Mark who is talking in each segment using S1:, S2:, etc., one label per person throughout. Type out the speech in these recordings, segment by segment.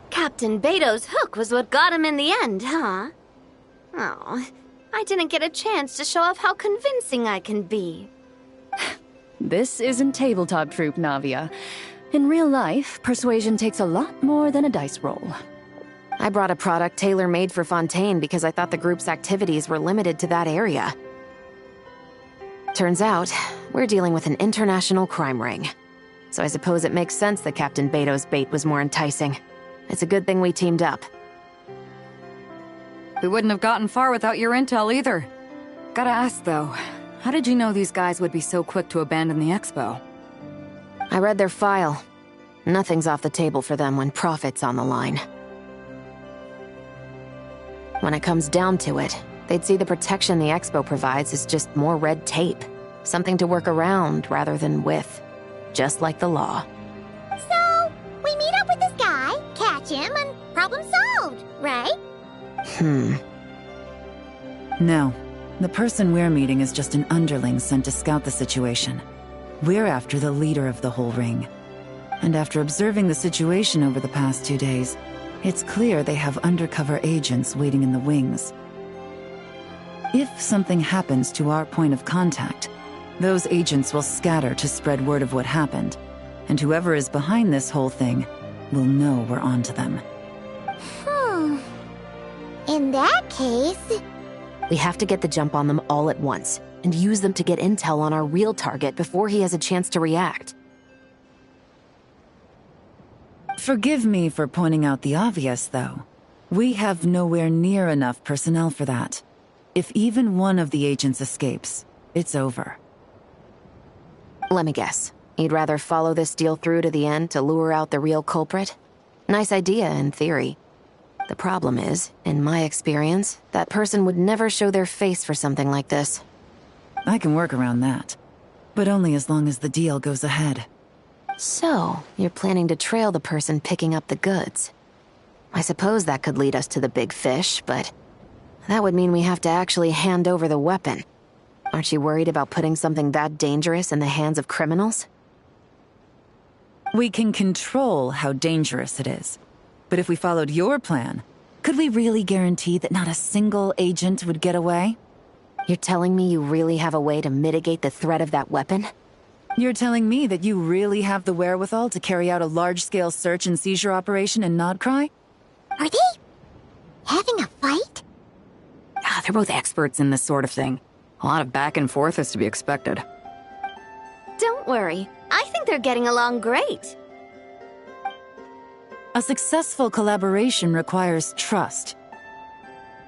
S1: Captain Beto's hook was what got him in the end, huh? Oh, I didn't get a chance to show off how convincing I can be.
S2: This isn't tabletop troop, Navia. In real life, persuasion takes a lot more than a dice roll.
S3: I brought a product tailor-made for Fontaine because I thought the group's activities were limited to that area. Turns out, we're dealing with an international crime ring. So I suppose it makes sense that Captain Beto's bait was more enticing. It's a good thing we teamed up.
S4: We wouldn't have gotten far without your intel either. Gotta ask though, how did you know these guys would be so quick to abandon the expo?
S3: I read their file. Nothing's off the table for them when profit's on the line. When it comes down to it, they'd see the protection the expo provides as just more red tape. Something to work around rather than with. Just like the law.
S5: So, we meet up with this guy, catch him, and problem solved, right?
S6: No. The person we're meeting is just an underling sent to scout the situation. We're after the leader of the whole ring. And after observing the situation over the past 2 days, it's clear they have undercover agents waiting in the wings. If something happens to our point of contact, those agents will scatter to spread word of what happened, and whoever is behind this whole thing will know we're onto them.
S5: In that case...
S3: We have to get the jump on them all at once, and use them to get intel on our real target before he has a chance to react.
S6: Forgive me for pointing out the obvious, though. We have nowhere near enough personnel for that. If even one of the agents escapes, it's over.
S3: Let me guess. You'd rather follow this deal through to the end to lure out the real culprit? Nice idea, in theory. The problem is, in my experience, that person would never show their face for something like this.
S6: I can work around that. But only as long as the deal goes ahead.
S3: So, you're planning to trail the person picking up the goods. I suppose that could lead us to the big fish, but that would mean we have to actually hand over the weapon. Aren't you worried about putting something that dangerous in the hands of criminals?
S6: We can control how dangerous it is. But if we followed your plan, could we really guarantee that not a single agent would get away?
S3: You're telling me you really have a way to mitigate the threat of that weapon?
S6: You're telling me that you really have the wherewithal to carry out a large-scale search and seizure operation in Nodcry?
S5: Are they... having a fight?
S4: They're both experts in this sort of thing. A lot of back and forth is to be expected.
S1: Don't worry. I think they're getting along great.
S6: A successful collaboration requires trust.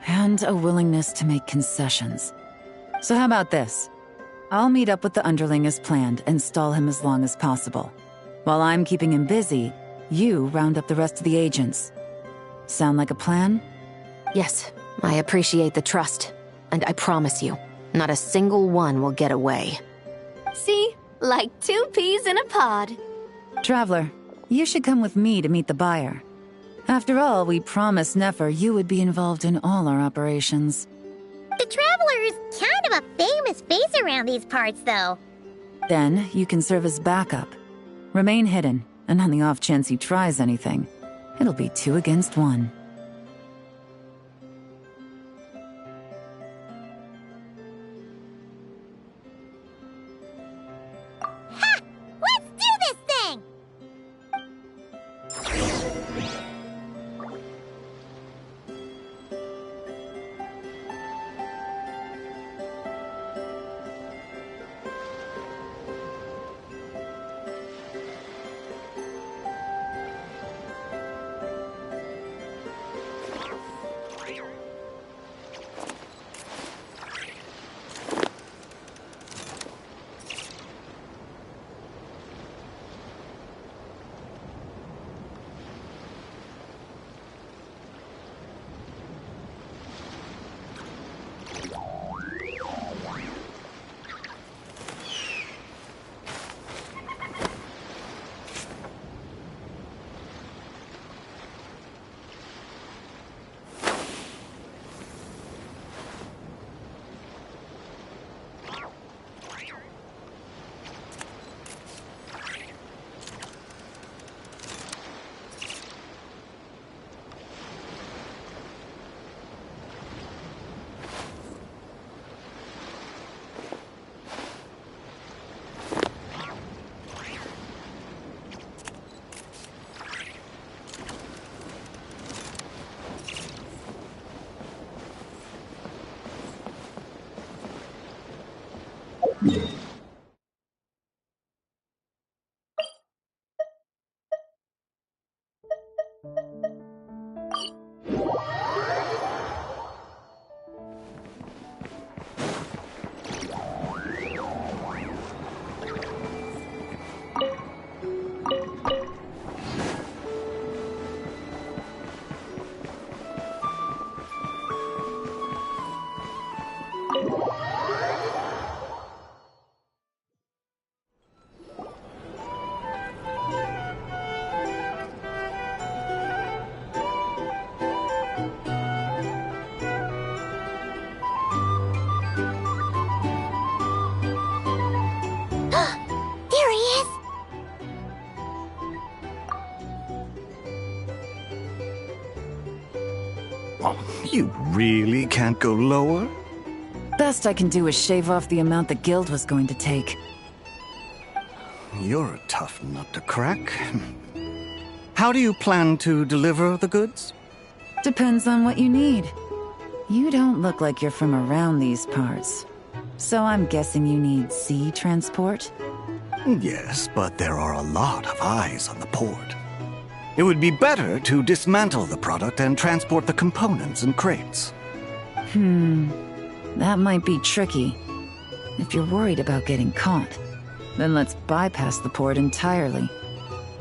S6: And a willingness to make concessions. So how about this? I'll meet up with the underling as planned and stall him as long as possible. While I'm keeping him busy, you round up the rest of the agents. Sound like a plan?
S3: Yes, I appreciate the trust. And I promise you, not a single one will get away.
S1: See? Like 2 peas in a pod.
S6: Traveler, you should come with me to meet the buyer. After all, we promised Nefer you would be involved in all our operations.
S5: The Traveler is kind of a famous face around these parts, though.
S6: Then, you can serve as backup. Remain hidden, and on the off chance he tries anything, it'll be 2 against 1.
S5: Ha! Let's do this thing!
S7: You really can't go lower?
S6: Best I can do is shave off the amount the guild was going to take.
S7: You're a tough nut to crack. How do you plan to deliver the goods?
S6: Depends on what you need. You don't look like you're from around these parts. So I'm guessing you need sea transport?
S7: Yes, but there are a lot of eyes on the port. It would be better to dismantle the product and transport the components in crates.
S6: That might be tricky. If you're worried about getting caught, then let's bypass the port entirely.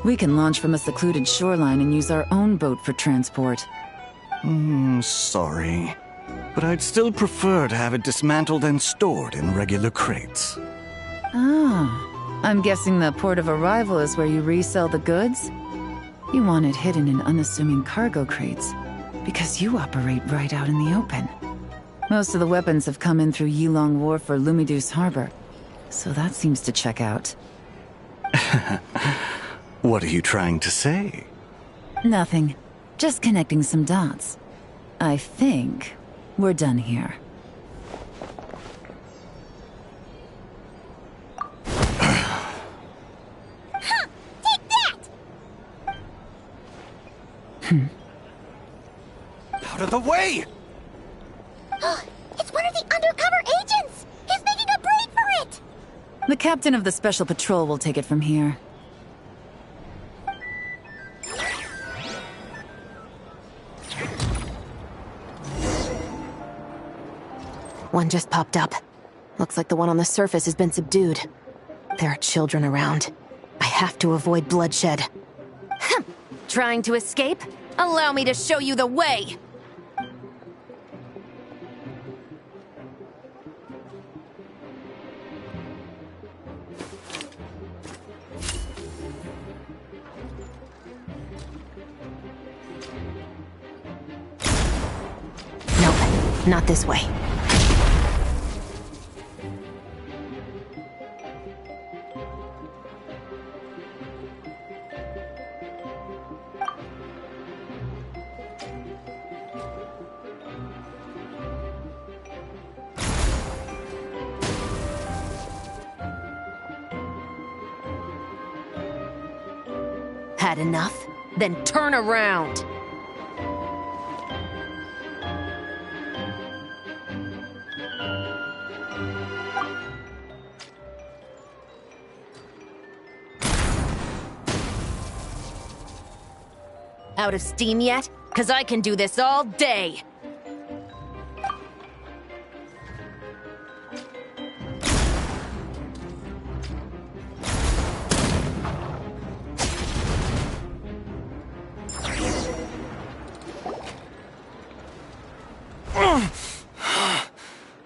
S6: We can launch from a secluded shoreline and use our own boat for transport.
S7: Sorry. But I'd still prefer to have it dismantled and stored in regular crates.
S6: Ah, I'm guessing the port of arrival is where you resell the goods? You want it hidden in unassuming cargo crates, because you operate right out in the open. Most of the weapons have come in through Yilong Wharf or Lumiduce Harbor, so that seems to check out.
S7: What are you trying to say?
S6: Nothing. Just connecting some dots. I think we're done here.
S5: Take that!
S7: Out of the way!
S5: It's one of the undercover agents! He's making a break for it!
S6: The captain of the Special Patrol will take it from here.
S3: One just popped up. Looks like the one on the surface has been subdued. There are children around. I have to avoid bloodshed.
S1: Trying to escape? Allow me to show you the way!
S3: Nope, not this way.
S1: Had enough? Then turn around! Out of steam yet? 'Cause I can do this all day!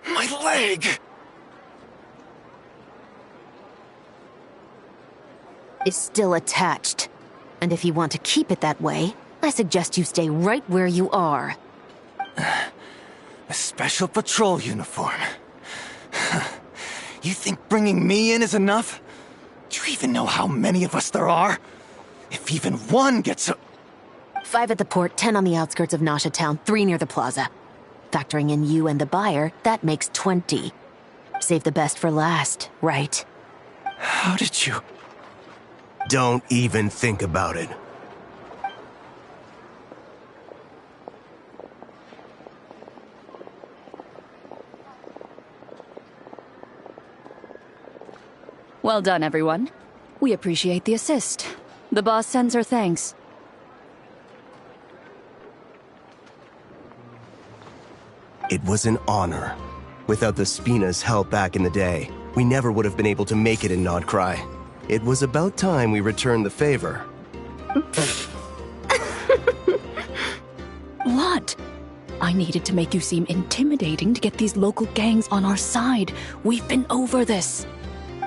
S7: My leg!
S3: Is still attached. And if you want to keep it that way, I suggest you stay right where you are.
S8: A special patrol uniform. You think bringing me in is enough? Do you even know how many of us there are? If even one gets a...
S3: 5 at the port, 10 on the outskirts of Nasha Town, 3 near the plaza. Factoring in you and the buyer, that makes 20. Save the best for last, right?
S8: How did you...
S9: Don't even think about it.
S2: Well done, everyone. We appreciate the assist. The boss sends her thanks.
S9: It was an honor. Without the Spina's help back in the day, we never would have been able to make it in Nodcry. It was about time we returned the favor.
S2: What? I needed to make you seem intimidating to get these local gangs on our side. We've been over this.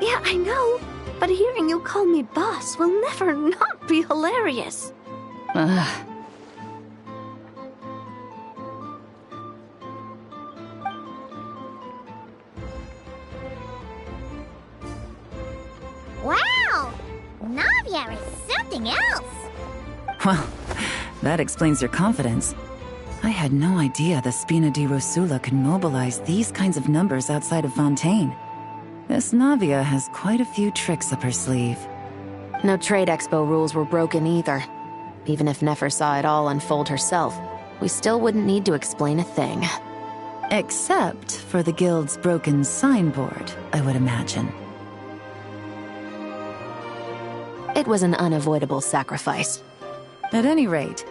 S1: Yeah, I know. But hearing you call me boss will never not be hilarious.
S2: Ugh.
S5: Wow! Navia is something else!
S6: Well, that explains your confidence. I had no idea the Spina di Rosula could mobilize these kinds of numbers outside of Fontaine. This Navia has quite a few tricks up her sleeve.
S3: No trade expo rules were broken either. Even if Nefer saw it all unfold herself, we still wouldn't need to explain a thing.
S6: Except for the guild's broken signboard, I would imagine.
S3: It was an unavoidable sacrifice.
S6: At any rate,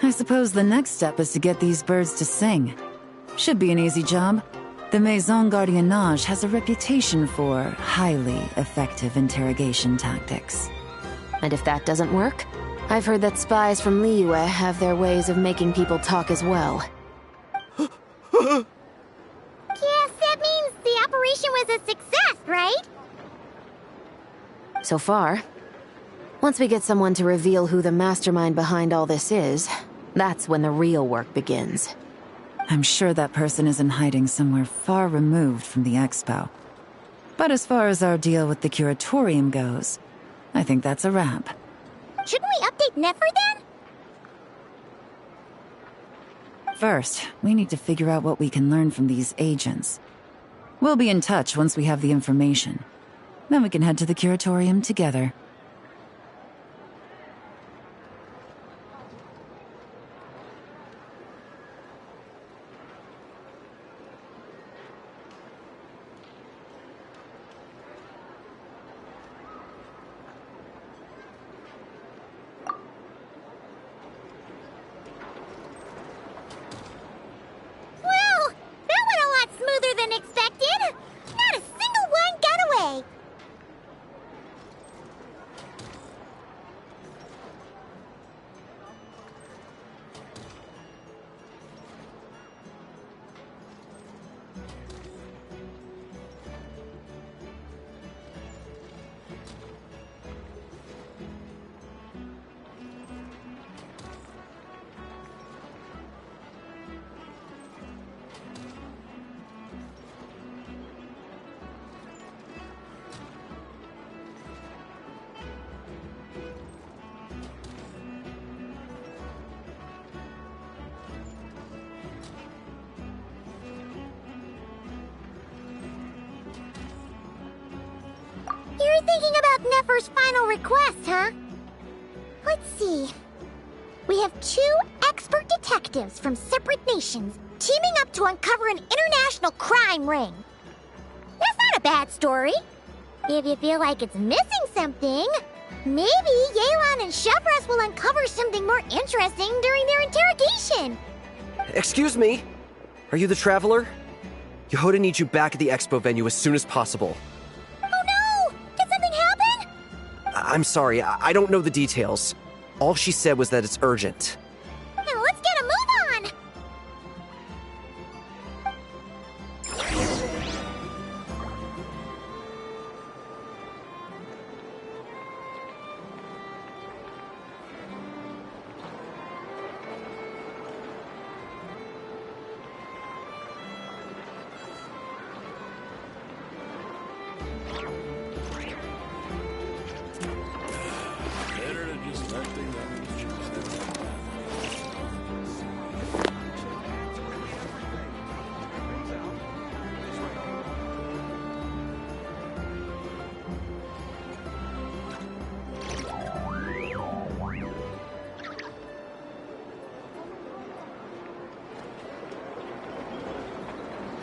S6: I suppose the next step is to get these birds to sing. Should be an easy job. The Maison Gardiennage has a reputation for highly effective interrogation tactics.
S3: And if that doesn't work, I've heard that spies from Liyue have their ways of making people talk as well.
S5: Yes, that means the operation was a success, right?
S3: So far. Once we get someone to reveal who the mastermind behind all this is, that's when the real work begins.
S6: I'm sure that person is in hiding somewhere far removed from the expo. But as far as our deal with the curatorium goes, I think that's a wrap.
S5: Shouldn't we update Nefer then?
S6: First, we need to figure out what we can learn from these agents. We'll be in touch once we have the information. Then we can head to the curatorium together.
S5: Well, that went a lot smoother than expected. Not a single one got away. You're thinking about Nefer's final request, huh? Let's see. We have 2 expert detectives from separate nations teaming up to uncover an international crime ring. That's not a bad story. If you feel like it's missing something, maybe Yelan and Chevres will uncover something more interesting during their interrogation.
S10: Excuse me? Are you the Traveler? Yehoda needs you back at the expo venue as soon as possible.
S5: Oh no! Did something happen?
S10: I'm sorry, I don't know the details. All she said was that it's urgent.
S5: Now let's get a move on!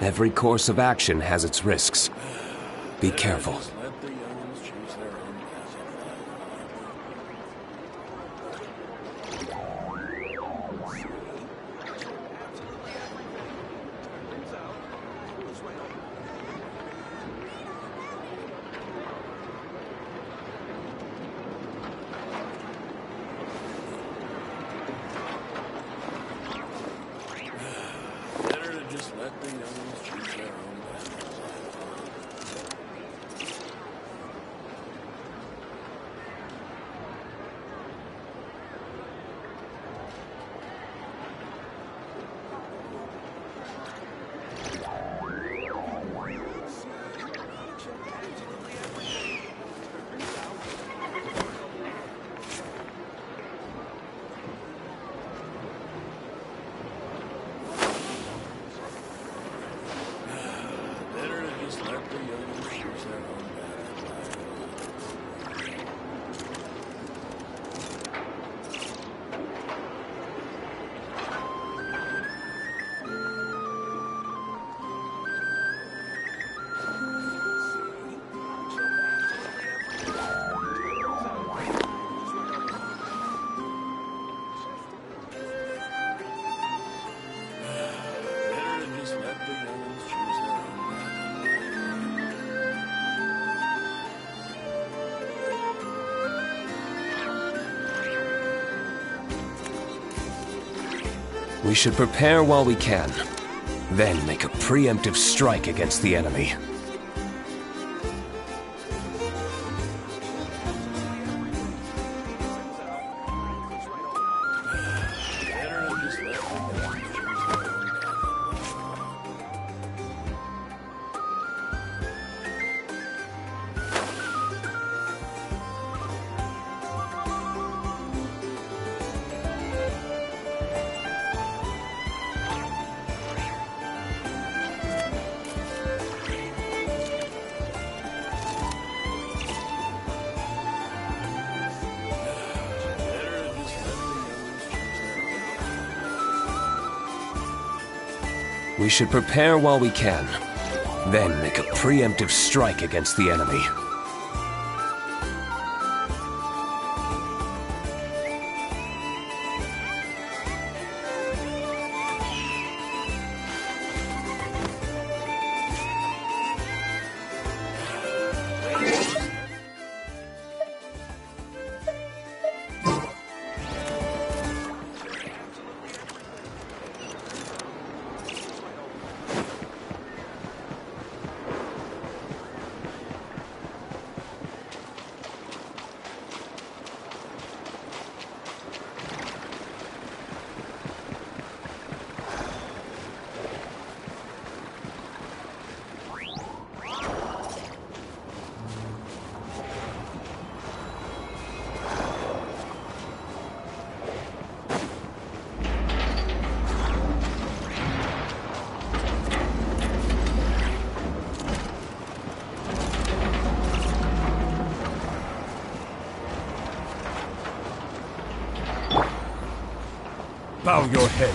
S11: Every course of action has its risks. Be careful. We should prepare while we can, then make a preemptive strike against the enemy. We should prepare while we can, then make a preemptive strike against the enemy.
S12: Bow your head.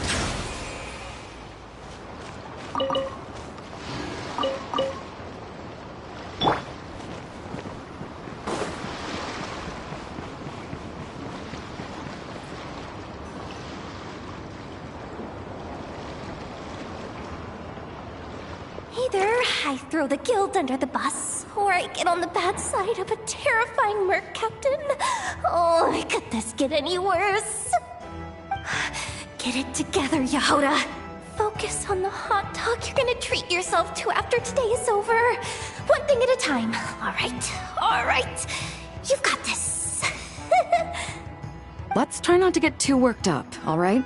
S1: Either I throw the guild under the bus, or I get on the bad side of a terrifying merc captain. Oh, could this get any worse? Get it together, Yehoda. Focus on the hot dog you're gonna treat yourself to after today is over. One thing at a time. All right. You've got this.
S4: Let's try not to get too worked up, all right?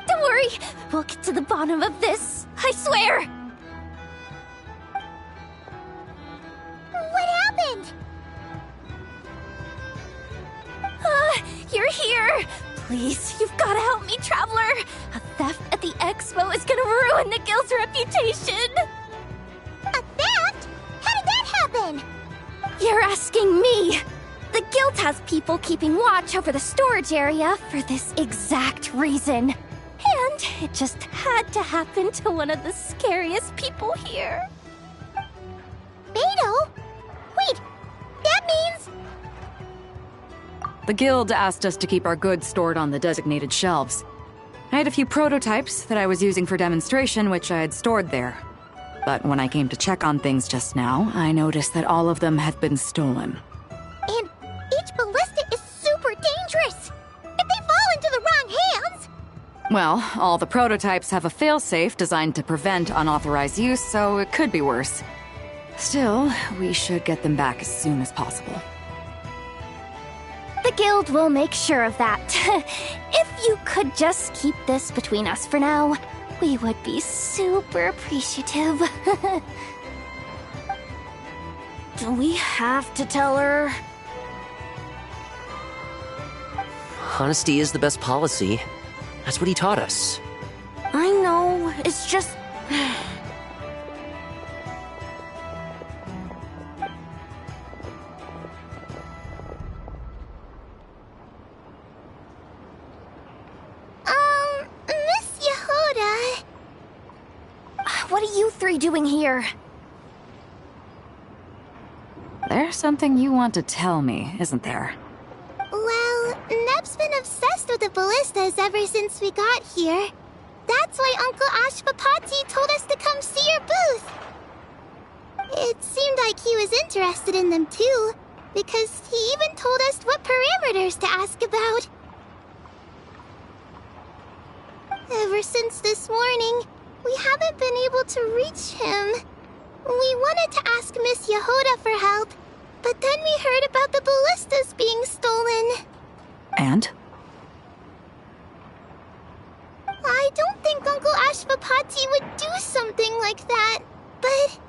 S1: Don't worry. We'll get to the bottom of this. I swear.
S5: What happened?
S1: You're here. Please, you've got to help me, Traveler. A theft at the expo is gonna ruin the guild's reputation.
S5: A theft? How did that happen?
S1: You're asking me. The guild has people keeping watch over the storage area for this exact reason. And it just had to happen to one of the scariest people here.
S5: Beto? Wait, that means...
S4: The guild asked us to keep our goods stored on the designated shelves. I had a few prototypes that I was using for demonstration, which I had stored there. But when I came to check on things just now, I noticed that all of them had been stolen.
S5: And each ballista is super dangerous! If they fall into the wrong hands...
S4: Well, all the prototypes have a failsafe designed to prevent unauthorized use, so it could be worse. Still, we should get them back as soon as possible.
S1: The guild will make sure of that. If you could just keep this between us for now, we would be super appreciative. Do we have to tell her?
S13: Honesty is the best policy. That's what he taught us.
S1: I know, it's just... what are you three doing here?
S4: There's something you want to tell me, isn't there?
S5: Well, Neb's been obsessed with the ballistas ever since we got here. That's why Uncle Ashvapati told us to come see your booth. It seemed like he was interested in them too, because he even told us what parameters to ask about. Ever since this morning, we haven't been able to reach him. We wanted to ask Miss Yehoda for help, but then we heard about the ballistas being stolen.
S4: And?
S5: I don't think Uncle Ashvapati would do something like that, but...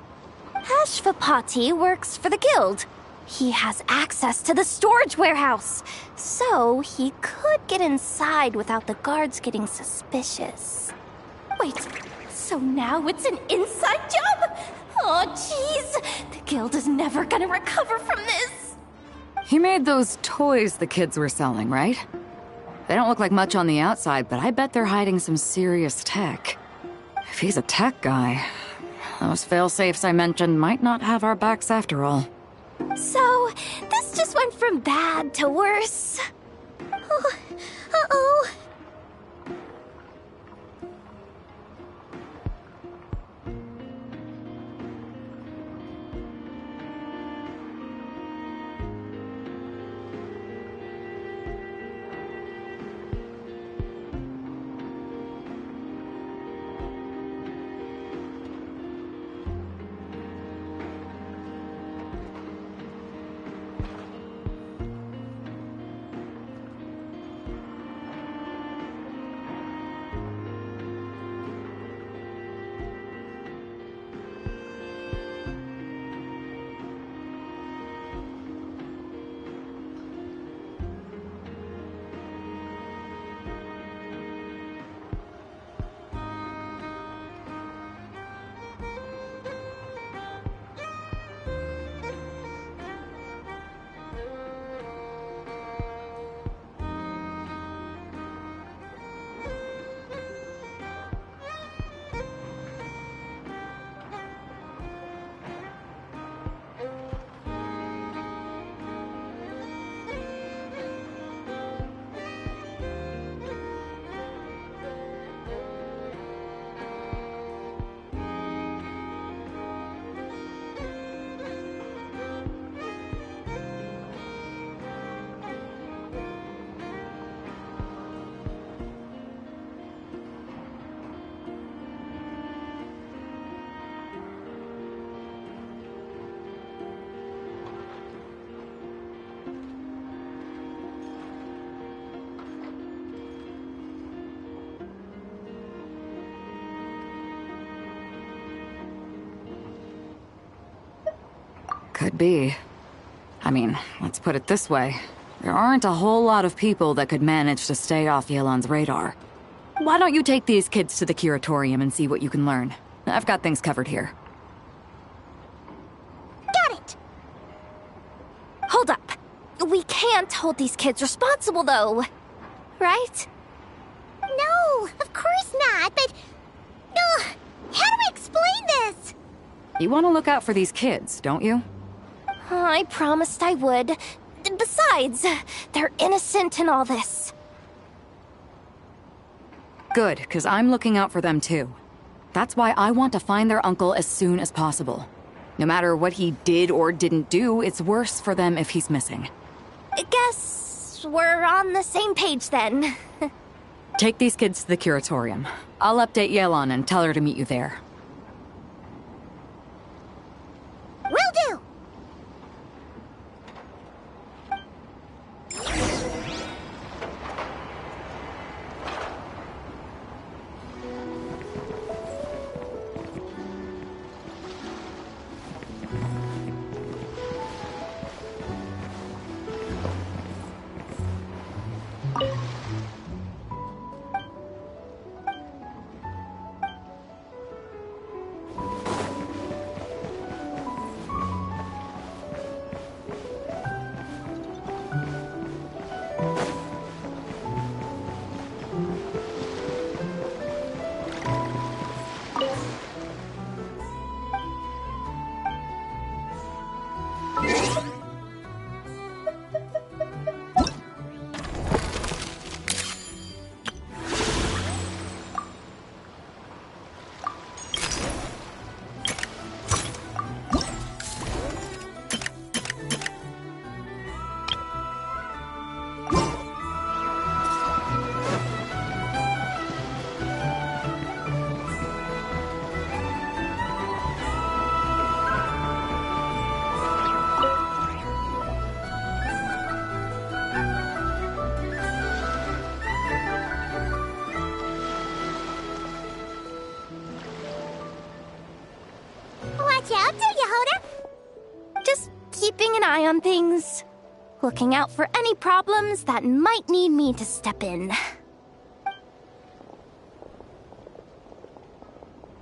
S1: Ashvapati works for the guild. He has access to the storage warehouse, so he could get inside without the guards getting suspicious. Wait, so now it's an inside job? Oh, jeez. The guild is never gonna recover from this.
S4: He made those toys the kids were selling, right? They don't look like much on the outside, but I bet they're hiding some serious tech. If he's a tech guy, those fail-safes I mentioned might not have our backs after all.
S1: So, this just went from bad to worse. Oh, uh-oh.
S4: Could be. I mean, let's put it this way. There aren't a whole lot of people that could manage to stay off Yelan's radar. Why don't you take these kids to the curatorium and see what you can learn? I've got things covered here.
S5: Got it!
S1: Hold up. We can't hold these kids responsible, though. Right?
S5: No, of course not, but... how do we explain this?
S4: You want to look out for these kids, don't you?
S1: I promised I would. Besides, they're innocent in all this.
S4: Good, because I'm looking out for them too. That's why I want to find their uncle as soon as possible. No matter what he did or didn't do, it's worse for them if he's missing.
S1: I guess we're on the same page then.
S4: Take these kids to the curatorium. I'll update Yelan and tell her to meet you there.
S5: Will do! watch out, do you, Hoda?
S1: Just keeping an eye on things. Looking out for any problems that might need me to step in.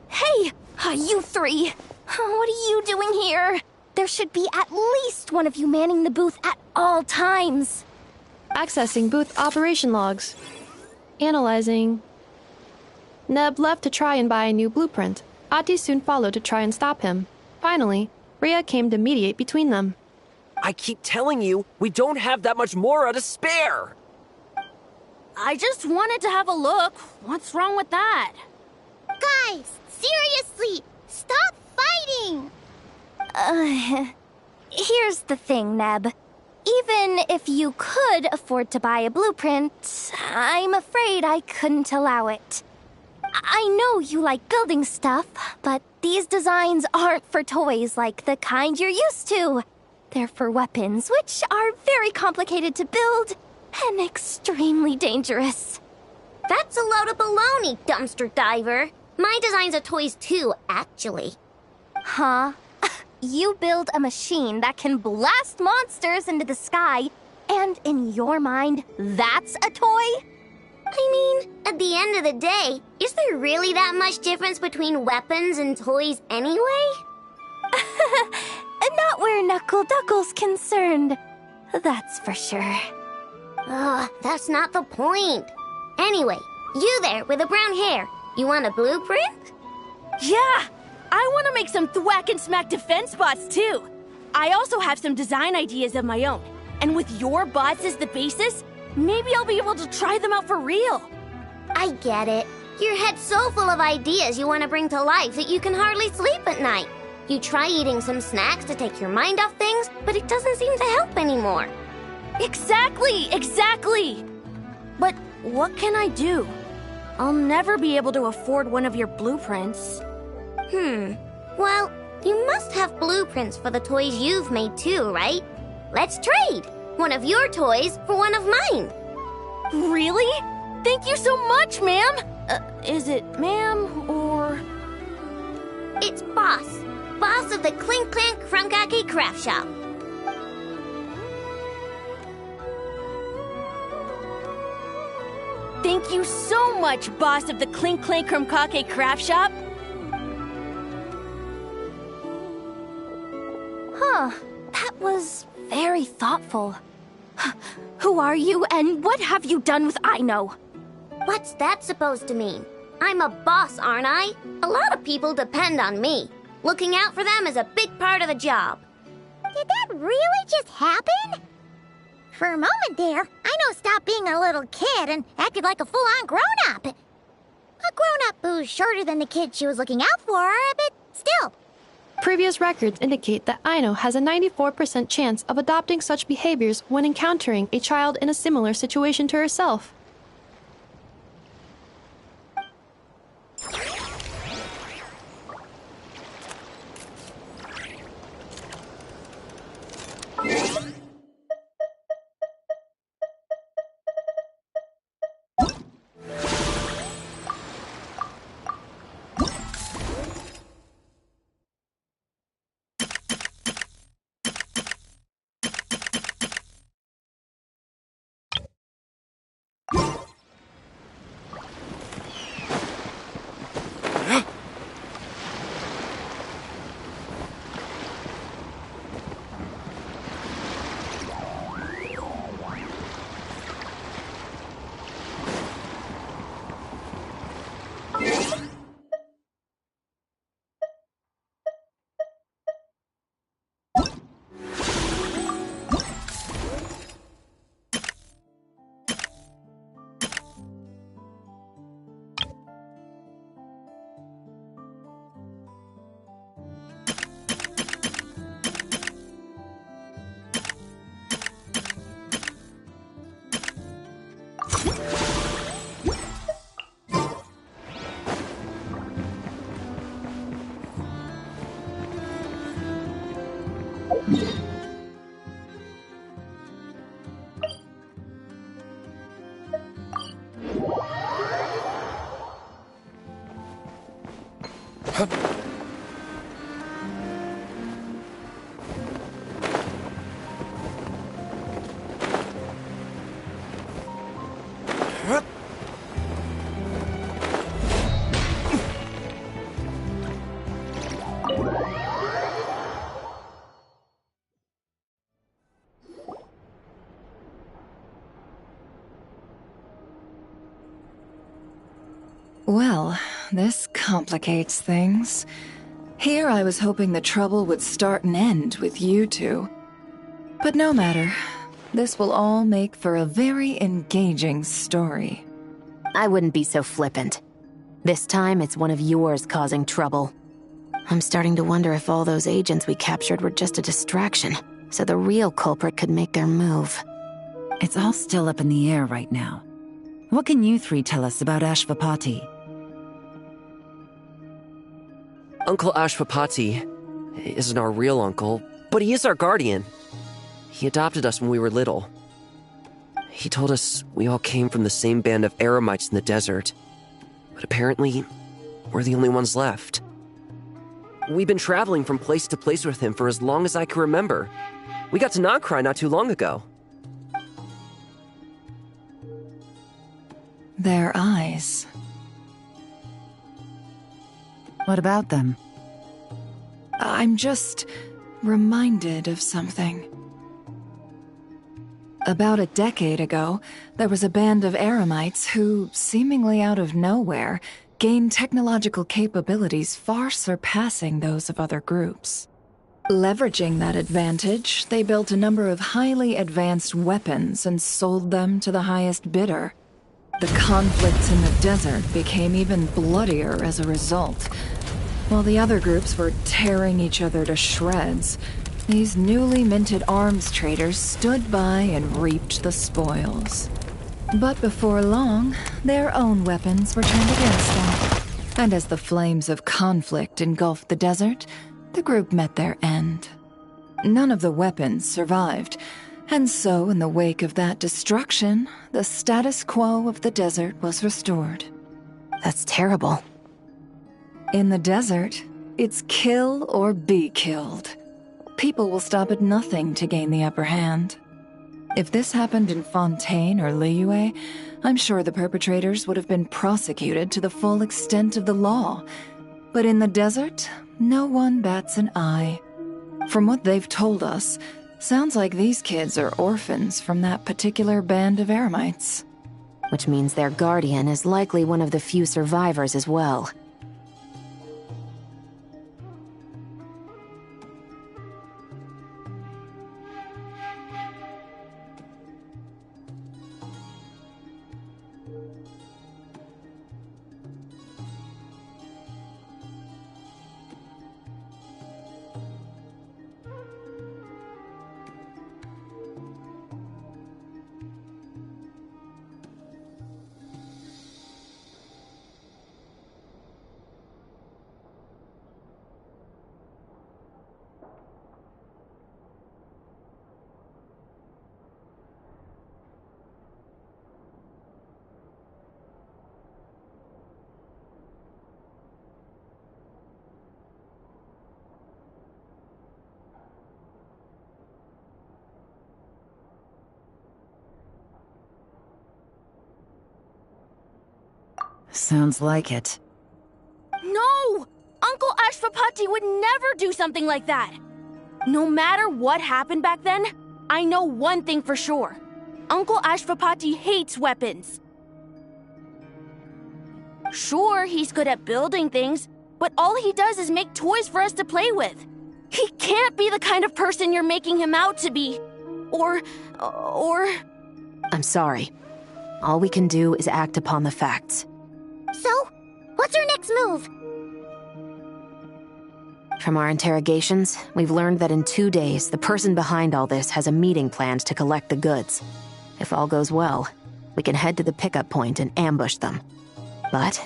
S1: Hey, you three! What are you doing here? There should be at least one of you manning the booth at all times.
S14: Accessing booth operation logs. Analyzing. Neb left to try and buy a new blueprint. Ati soon followed to try and stop him. Finally, Rhea came to mediate between them.
S10: I keep telling you, we don't have that much Mora to spare!
S15: I just wanted to have a look. What's wrong with that?
S5: Guys, seriously, stop fighting!
S1: Here's the thing, Neb. Even if you could afford to buy a blueprint, I'm afraid I couldn't allow it. I know you like building stuff, but these designs aren't for toys like the kind you're used to. They're for weapons, which are very complicated to build and extremely dangerous.
S5: That's a load of baloney, dumpster diver. My designs are toys too, actually.
S1: Huh? You build a machine that can blast monsters into the sky, and in your mind, that's a toy?
S5: I mean, at the end of the day, is there really that much difference between weapons and toys anyway?
S1: Not where Knuckle Duckle's concerned. That's for sure.
S5: Ugh, that's not the point. Anyway, you there with the brown hair, you want a blueprint?
S15: Yeah! I want to make some thwack and smack defense bots too. I also have some design ideas of my own. And with your bots as the basis, maybe I'll be able to try them out for real.
S5: I get it. Your head's so full of ideas you want to bring to life that you can hardly sleep at night. You try eating some snacks to take your mind off things, but it doesn't seem to help anymore.
S15: Exactly! But what can I do? I'll never be able to afford one of your blueprints.
S5: Well, you must have blueprints for the toys you've made too, right? Let's trade! One of your toys for one of mine.
S15: Really? Thank you so much, ma'am! Is it ma'am, or...?
S5: It's Boss. Boss of the Clink Clank Crunkaki Craft Shop.
S15: Thank you so much, boss of the Clink Clank Crunkaki Craft Shop.
S1: Huh. That was very thoughtful. Who are you, and what have you done with Aino?
S5: What's that supposed to mean? I'm a boss, aren't I? A lot of people depend on me. Looking out for them is a big part of the job.
S16: Did that really just happen? For a moment there, Aino stopped being a little kid and acted like a full-on grown-up. A grown-up who's shorter than the kid she was looking out for, but still.
S14: Previous records indicate that Aino has a 94% chance of adopting such behaviors when encountering a child in a similar situation to herself.
S6: this complicates things. Here I was hoping the trouble would start and end with you two. But no matter. This will all make for a very engaging story.
S3: I wouldn't be so flippant. This time, it's one of yours causing trouble. I'm starting to wonder if all those agents we captured were just a distraction, so the real culprit could make their move.
S6: It's all still up in the air right now. What can you three tell us about Ashvapati?
S10: Uncle Ashvapati isn't our real uncle, but he is our guardian. He adopted us when we were little. He told us we all came from the same band of eremites in the desert, but apparently, we're the only ones left. We've been traveling from place to place with him for as long as I can remember. We got to Noncry not too long ago.
S6: Their eyes. What about them? I'm just reminded of something. About a decade ago, there was a band of eremites who, seemingly out of nowhere, gained technological capabilities far surpassing those of other groups. Leveraging that advantage, they built a number of highly advanced weapons and sold them to the highest bidder. The conflicts in the desert became even bloodier as a result. While the other groups were tearing each other to shreds, these newly minted arms traders stood by and reaped the spoils. But before long, their own weapons were turned against them. And as the flames of conflict engulfed the desert, the group met their end. None of the weapons survived, and so in the wake of that destruction, the status quo of the desert was restored.
S3: That's terrible.
S6: In the desert, it's kill or be killed. People will stop at nothing to gain the upper hand. If this happened in Fontaine or Liyue, I'm sure the perpetrators would have been prosecuted to the full extent of the law. But in the desert, no one bats an eye. From what they've told us, sounds like these kids are orphans from that particular band of eremites.
S3: Which means their guardian is likely one of the few survivors as well.
S6: Sounds like it.
S15: No! Uncle Ashvapati would never do something like that! No matter what happened back then, I know one thing for sure. Uncle Ashvapati hates weapons. Sure, he's good at building things, but all he does is make toys for us to play with. He can't be the kind of person you're making him out to be. Or...
S3: I'm sorry. All we can do is act upon the facts.
S5: So, what's our next move?
S3: From our interrogations, we've learned that in 2 days, the person behind all this has a meeting planned to collect the goods. If all goes well, we can head to the pickup point and ambush them. But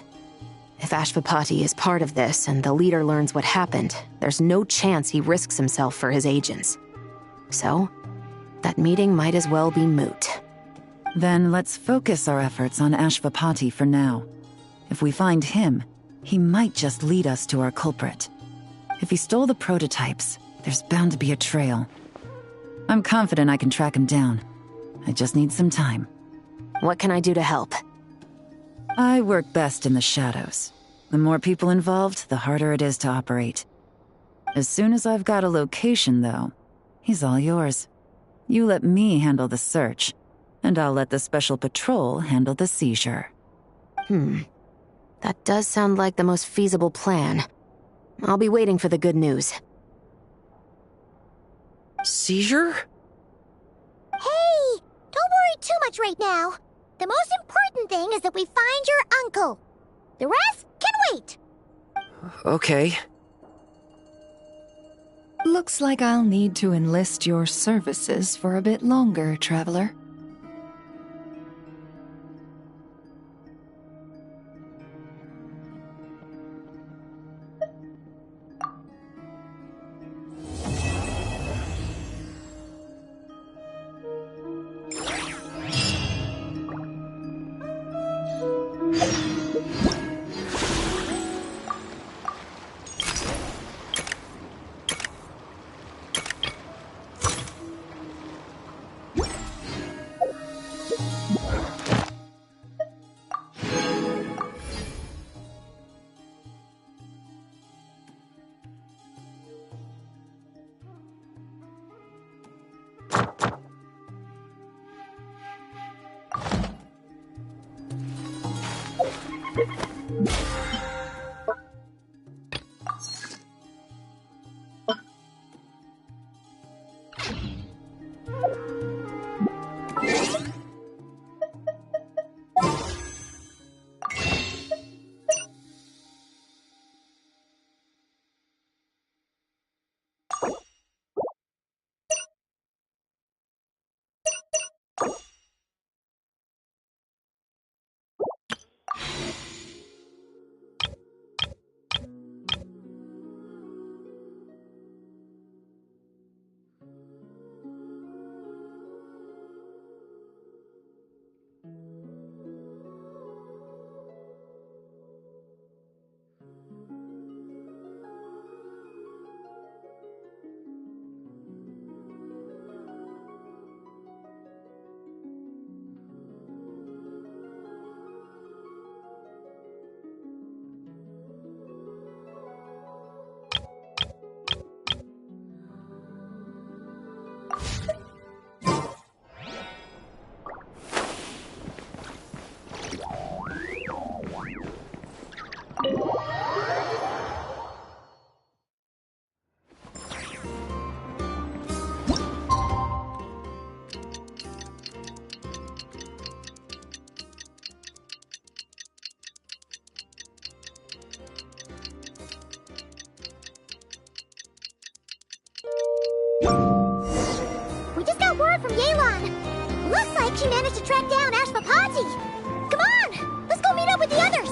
S3: if Ashvapati is part of this and the leader learns what happened, there's no chance he risks himself for his agents. So, that meeting might as well be moot.
S6: Then let's focus our efforts on Ashvapati for now. If we find him, he might just lead us to our culprit. If he stole the prototypes, there's bound to be a trail. I'm confident I can track him down. I just need some time.
S3: What can I do to help?
S6: I work best in the shadows. The more people involved, the harder it is to operate. As soon as I've got a location, though, he's all yours. You let me handle the search, and I'll let the special patrol handle the seizure.
S3: That does sound like the most feasible plan. I'll be waiting for the good news.
S10: Seizure?
S5: Hey! Don't worry too much right now. The most important thing is that we find your uncle. The rest can wait.
S10: Okay.
S2: Looks like I'll need to enlist your services for a bit longer, Traveler.
S5: We just got word from Yelan. Looks like she managed to track down Ashvapati. Come on, let's go meet up with the others.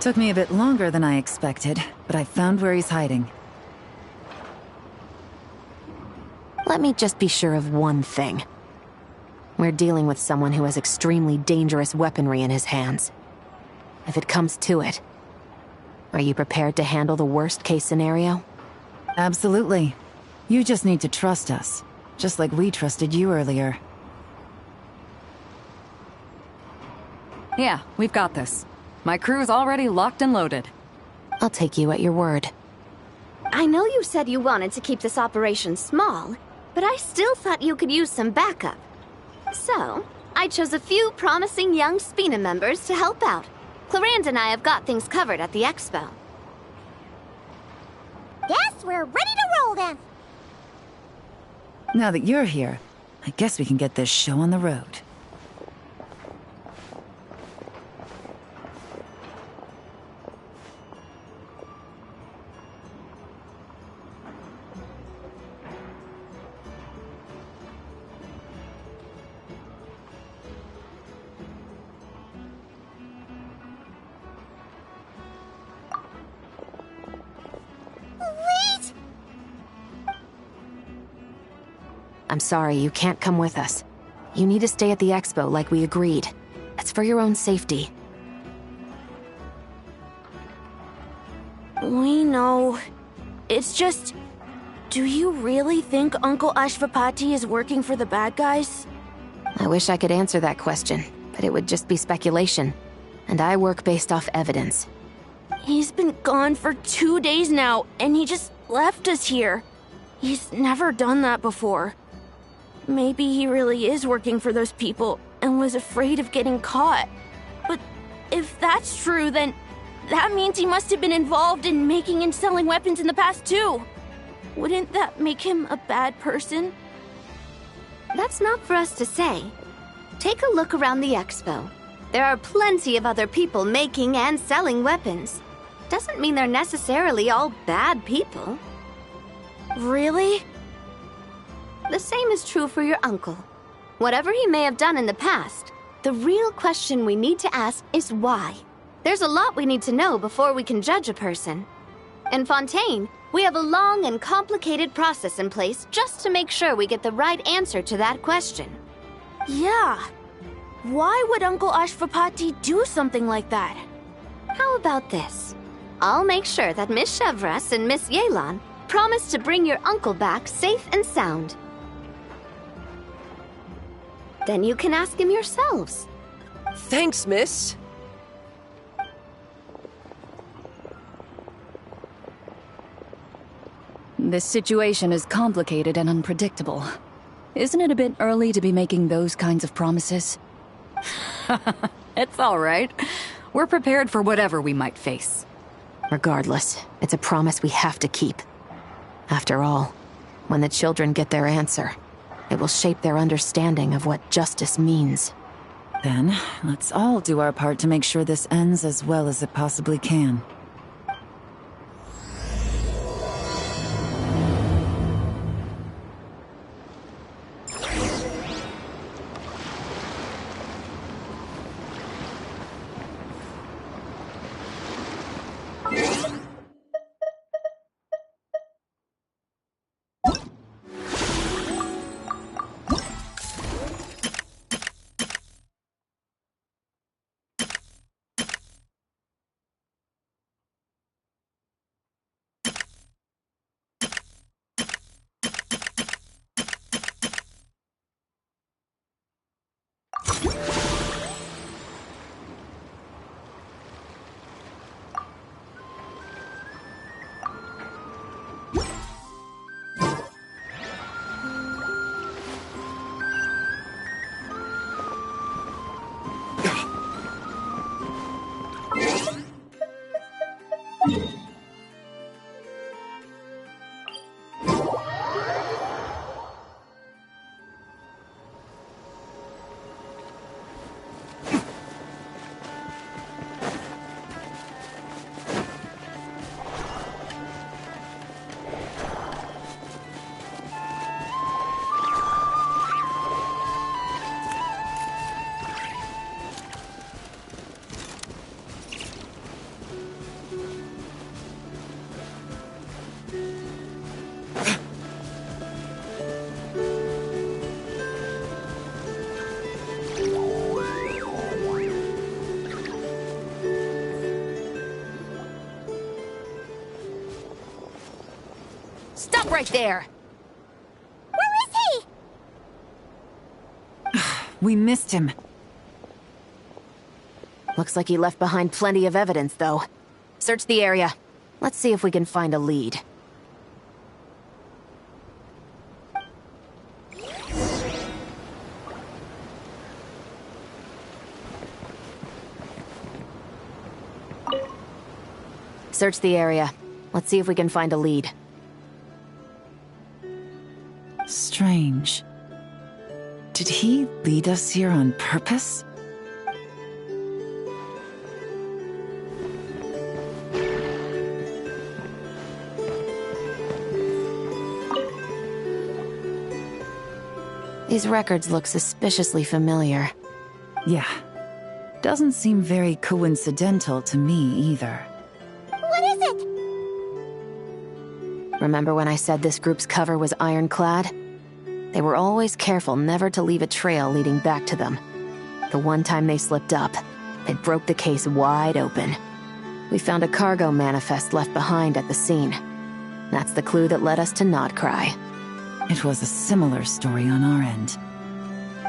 S6: Took me a bit longer than I expected, but I found where he's hiding.
S3: Let me just be sure of one thing. We're dealing with someone who has extremely dangerous weaponry in his hands. If it comes to it, are you prepared to handle the worst-case scenario?
S6: Absolutely. You just need to trust us, just like we trusted you earlier.
S4: Yeah, we've got this. My crew's already locked and loaded.
S3: I'll take you at your word.
S1: I know you said you wanted to keep this operation small, but I still thought you could use some backup. So, I chose a few promising young Spina members to help out.
S5: Clarence and I have got things covered at the expo.
S16: Guess we're ready to roll then.
S6: Now that you're here, I guess we can get this show on the road.
S16: Wait!
S3: I'm sorry, you can't come with us. You need to stay at the expo like we agreed. It's for your own safety.
S15: We know. It's just... Do you really think Uncle Ashvapati is working for the bad guys?
S3: I wish I could answer that question, but it would just be speculation. And I work based off evidence.
S15: He's been gone for 2 days now, and he just left us here. He's never done that before. Maybe he really is working for those people and was afraid of getting caught. But if that's true, then that means he must have been involved in making and selling weapons in the past too. Wouldn't that make him a bad person?
S5: That's not for us to say. Take a look around the expo. There are plenty of other people making and selling weapons. Doesn't mean they're necessarily all bad people.
S15: Really?
S5: The same is true for your uncle. Whatever he may have done in the past, the real question we need to ask is why. There's a lot we need to know before we can judge a person. In Fontaine, we have a long and complicated process in place just to make sure we get the right answer to that question.
S15: Yeah. Why would Uncle Ashvapati do something like that?
S5: How about this? I'll make sure that Miss Chevras and Miss Yelan promise to bring your uncle back safe and sound. Then you can ask him yourselves.
S10: Thanks, miss.
S2: This situation is complicated and unpredictable. Isn't it a bit early to be making those kinds of promises?
S4: It's all right. We're prepared for whatever we might face.
S3: Regardless, it's a promise we have to keep. After all, when the children get their answer, it will shape their understanding of what justice means.
S6: Then, let's all do our part to make sure this ends as well as it possibly can.
S15: Stop right there!
S16: Where is he?
S6: We missed him.
S3: Looks like he left behind plenty of evidence, though. Search the area. Let's see if we can find a lead. Search the area. Let's see if we can find a lead.
S6: Strange. Did he lead us here on purpose?
S3: These records look suspiciously familiar.
S6: Yeah. Doesn't seem very coincidental to me either.
S16: What is it?
S3: Remember when I said this group's cover was ironclad? They were always careful never to leave a trail leading back to them. The one time they slipped up, they broke the case wide open. We found a cargo manifest left behind at the scene. That's the clue that led us to Nodcry.
S6: It was a similar story on our end.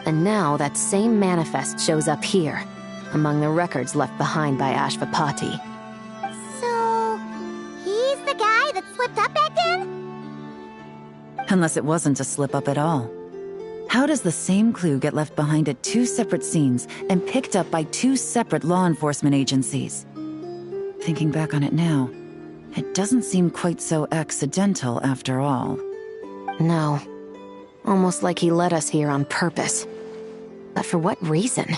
S3: And now that same manifest shows up here, among the records left behind by Ashvapati.
S16: So, he's the guy that slipped up back then?
S6: Unless it wasn't a slip-up at all. How does the same clue get left behind at two separate scenes and picked up by two separate law enforcement agencies? Thinking back on it now, it doesn't seem quite so accidental after all.
S3: No. Almost like he led us here on purpose. But for what reason?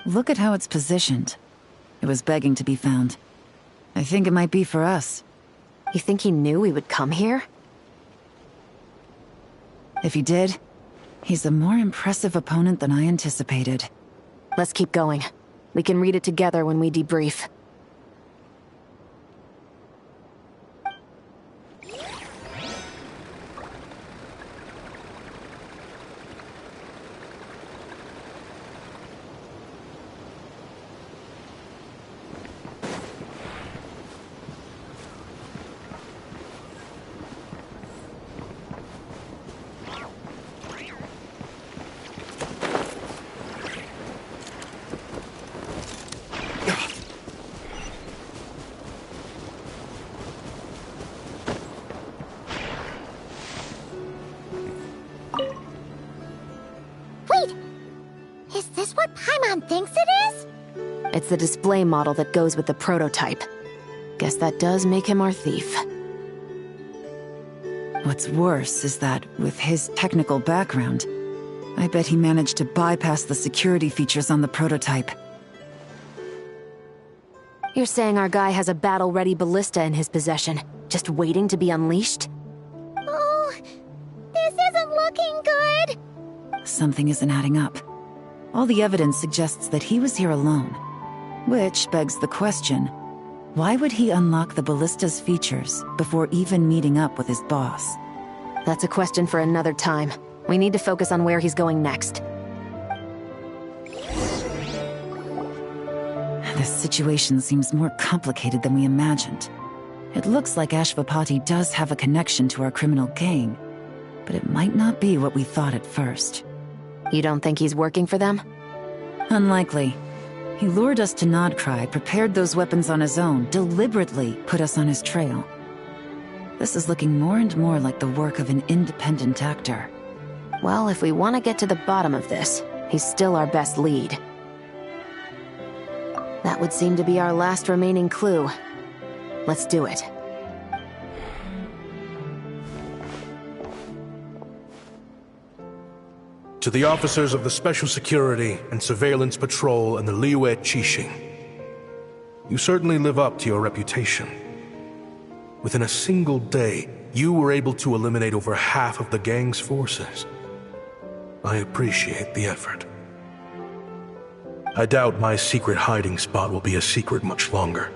S6: Look at how it's positioned. It was begging to be found. I think it might be for us.
S3: You think he knew we would come here?
S6: If he did, he's a more impressive opponent than I anticipated.
S3: Let's keep going. We can read it together when we debrief.
S16: Thinks it is?
S3: It's the display model that goes with the prototype. Guess that does make him our thief.
S6: What's worse is that, with his technical background, I bet he managed to bypass the security features on the prototype.
S3: You're saying our guy has a battle-ready ballista in his possession, just waiting to be unleashed?
S16: Oh, this isn't looking good.
S6: Something isn't adding up. All the evidence suggests that he was here alone. Which begs the question, why would he unlock the ballista's features before even meeting up with his boss?
S3: That's a question for another time. We need to focus on where he's going next.
S6: This situation seems more complicated than we imagined. It looks like Ashvapati does have a connection to our criminal gang, but it might not be what we thought at first.
S3: You don't think he's working for them?
S6: Unlikely. He lured us to Nodcry, prepared those weapons on his own, deliberately put us on his trail. This is looking more and more like the work of an independent actor.
S3: Well, if we want to get to the bottom of this, he's still our best lead. That would seem to be our last remaining clue. Let's do it.
S12: To the officers of the Special Security and Surveillance Patrol and the Liyue Qixing, you certainly live up to your reputation. Within a single day, you were able to eliminate over half of the gang's forces. I appreciate the effort. I doubt my secret hiding spot will be a secret much longer.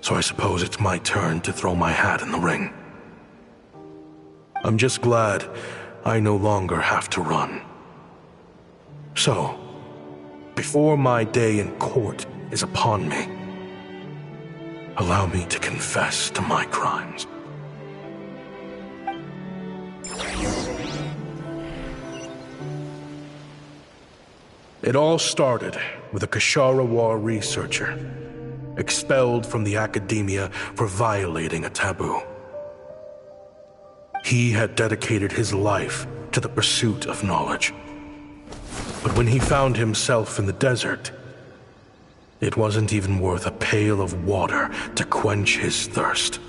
S12: So I suppose it's my turn to throw my hat in the ring. I'm just glad I no longer have to run. So, before my day in court is upon me, allow me to confess to my crimes. It all started with a Kashara War researcher, expelled from the academia for violating a taboo. He had dedicated his life to the pursuit of knowledge. But when he found himself in the desert, it wasn't even worth a pail of water to quench his thirst.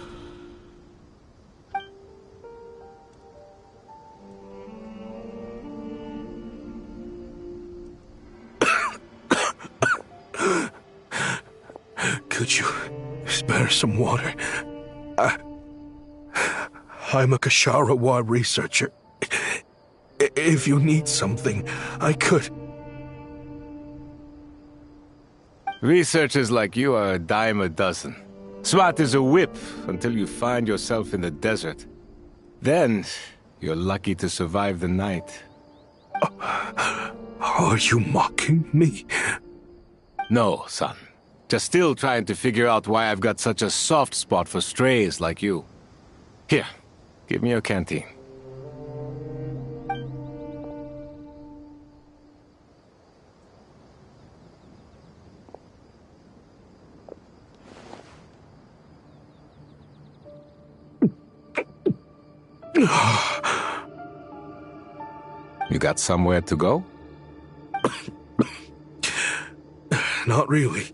S12: Could you spare some water? I'm a Kashara War researcher. If you need something, I could.
S11: Researchers like you are a dime a dozen. Smart as a whip until you find yourself in the desert. Then, you're lucky to survive the night.
S12: Are you mocking me?
S11: No, son. Just still trying to figure out why I've got such a soft spot for strays like you. Here, give me your canteen. You got somewhere to go?
S12: Not really.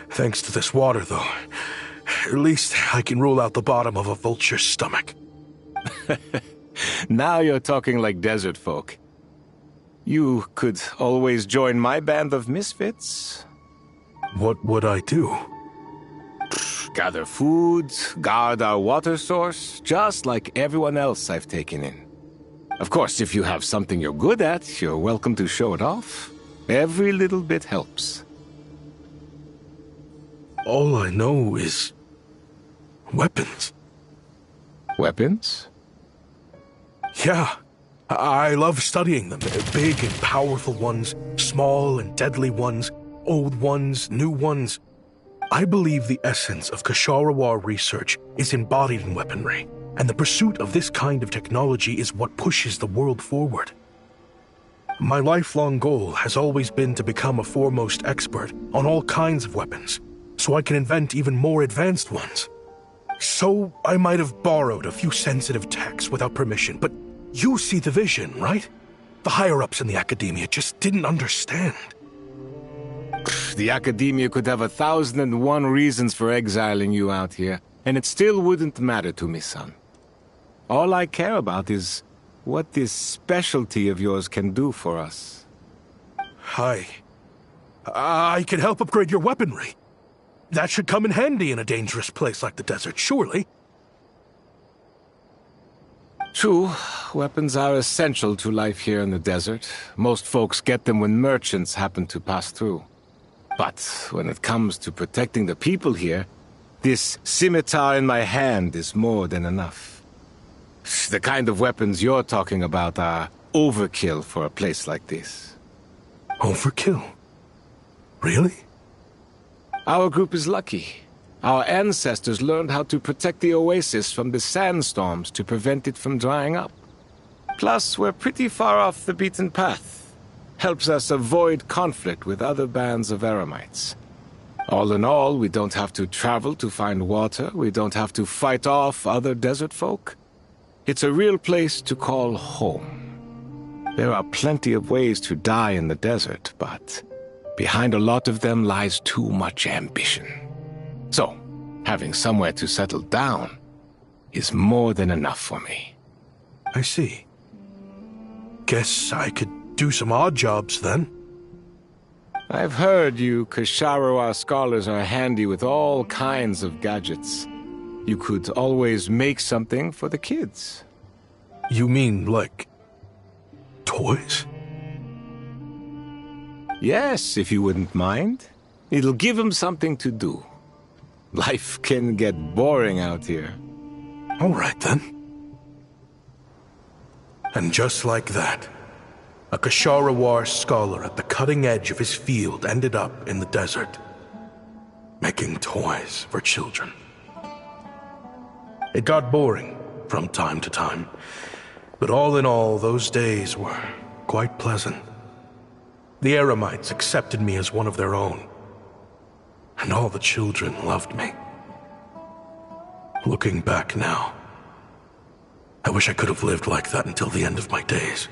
S12: Thanks to this water, though. At least I can rule out the bottom of a vulture's stomach.
S11: Now you're talking like desert folk. You could always join my band of misfits.
S12: What would I do?
S11: Gather food, guard our water source, just like everyone else I've taken in. Of course, if you have something you're good at, you're welcome to show it off. Every little bit helps.
S12: All I know is weapons.
S11: Weapons?
S12: Yeah. I love studying them. Big and powerful ones, small and deadly ones, old ones, new ones. I believe the essence of Kashara War research is embodied in weaponry, and the pursuit of this kind of technology is what pushes the world forward. My lifelong goal has always been to become a foremost expert on all kinds of weapons, so I can invent even more advanced ones. So I might have borrowed a few sensitive techs without permission, but you see the vision, right? The higher-ups in the academia just didn't understand.
S11: The academia could have 1,001 reasons for exiling you out here, and it still wouldn't matter to me, son. All I care about is what this specialty of yours can do for us.
S12: I can help upgrade your weaponry. That should come in handy in a dangerous place like the desert, surely.
S11: True, weapons are essential to life here in the desert. Most folks get them when merchants happen to pass through. But when it comes to protecting the people here, this scimitar in my hand is more than enough. The kind of weapons you're talking about are overkill for a place like this.
S12: Overkill? Really?
S11: Our group is lucky. Our ancestors learned how to protect the oasis from the sandstorms to prevent it from drying up. Plus, we're pretty far off the beaten path. Helps us avoid conflict with other bands of eremites. All in all, we don't have to travel to find water, we don't have to fight off other desert folk. It's a real place to call home. There are plenty of ways to die in the desert, but behind a lot of them lies too much ambition. So, having somewhere to settle down is more than enough for me.
S12: I see. Guess I could do some odd jobs then.
S11: I've heard you Kashara scholars are handy with all kinds of gadgets. You could always make something for the kids.
S12: You mean, like, toys?
S11: Yes, if you wouldn't mind. It'll give them something to do. Life can get boring out here.
S12: All right, then. And just like that, a Kasharawar scholar at the cutting edge of his field ended up in the desert, making toys for children. It got boring from time to time, but all in all, those days were quite pleasant. The Eremites accepted me as one of their own, and all the children loved me. Looking back now, I wish I could have lived like that until the end of my days.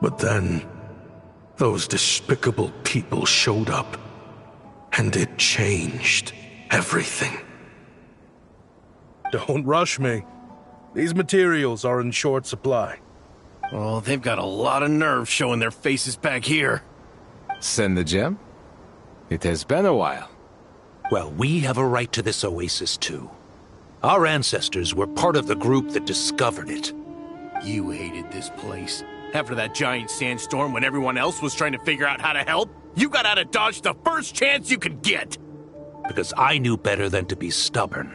S12: But then, those despicable people showed up, and it changed everything. Don't rush me. These materials are in short supply.
S8: Oh, they've got a lot of nerve showing their faces back here.
S11: Send the gem? It has been a while.
S17: Well, we have a right to this oasis too. Our ancestors were part of the group that discovered it.
S8: You hated this place. After that giant sandstorm when everyone else was trying to figure out how to help, you got out of Dodge the first chance you could get.
S17: Because I knew better than to be stubborn.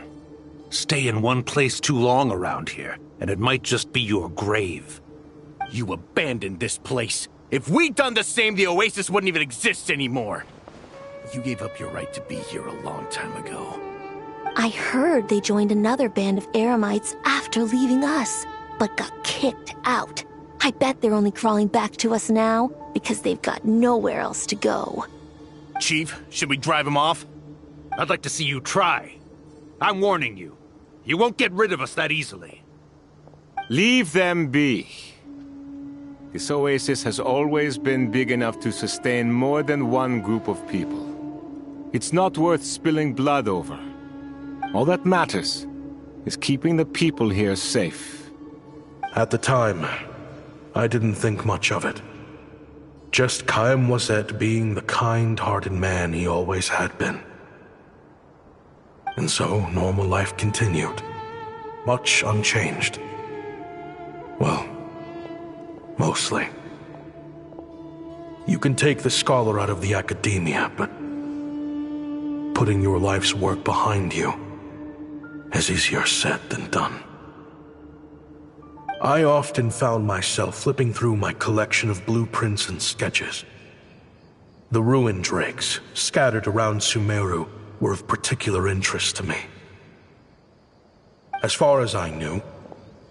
S17: Stay in one place too long around here, and it might just be your grave.
S8: You abandoned this place. If we'd done the same, the oasis wouldn't even exist anymore. You gave up your right to be here a long time ago.
S1: I heard they joined another band of Eremites after leaving us, but got kicked out. I bet they're only crawling back to us now because they've got nowhere else to go.
S8: Chief, should we drive him off?
S17: I'd like to see you try. I'm warning you. You won't get rid of us that easily.
S11: Leave them be. This oasis has always been big enough to sustain more than one group of people. It's not worth spilling blood over. All that matters is keeping the people here safe.
S12: At the time, I didn't think much of it. Just Chaim Waset being the kind-hearted man he always had been. And so, normal life continued, much unchanged. Well, mostly. You can take the scholar out of the academia, but putting your life's work behind you is easier said than done. I often found myself flipping through my collection of blueprints and sketches. The ruin drakes scattered around Sumeru were of particular interest to me. As far as I knew,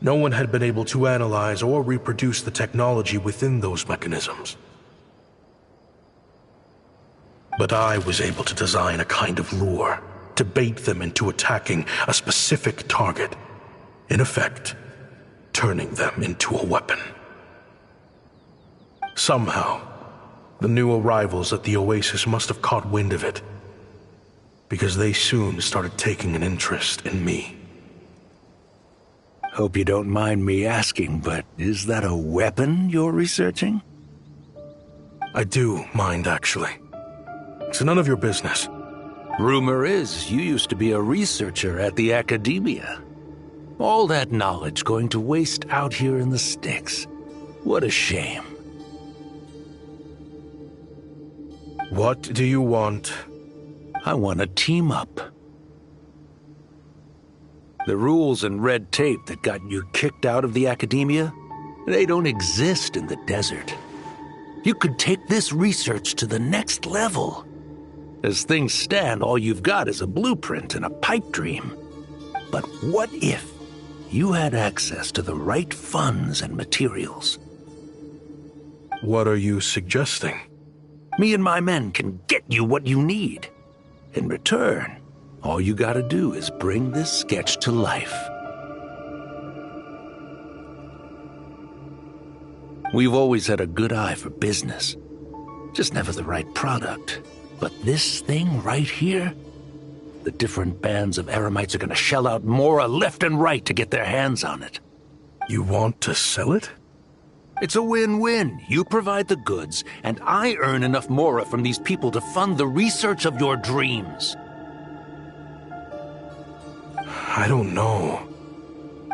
S12: no one had been able to analyze or reproduce the technology within those mechanisms. But I was able to design a kind of lure to bait them into attacking a specific target, in effect, turning them into a weapon. Somehow, the new arrivals at the oasis must have caught wind of it, because they soon started taking an interest in me.
S17: Hope you don't mind me asking, but is that a weapon you're researching?
S12: I do mind, actually. It's none of your business.
S17: Rumor is you used to be a researcher at the academia. All that knowledge going to waste out here in the sticks. What a shame.
S12: What do you want?
S17: I want to team up. The rules and red tape that got you kicked out of the academia, they don't exist in the desert. You could take this research to the next level. As things stand, all you've got is a blueprint and a pipe dream. But what if you had access to the right funds and materials?
S12: What are you suggesting?
S17: Me and my men can get you what you need. In return, all you gotta do is bring this sketch to life. We've always had a good eye for business. Just never the right product. But this thing right here, the different bands of Eremites are gonna shell out Mora left and right to get their hands on it.
S12: You want to sell it?
S17: It's a win-win. You provide the goods, and I earn enough Mora from these people to fund the research of your dreams.
S12: I don't know.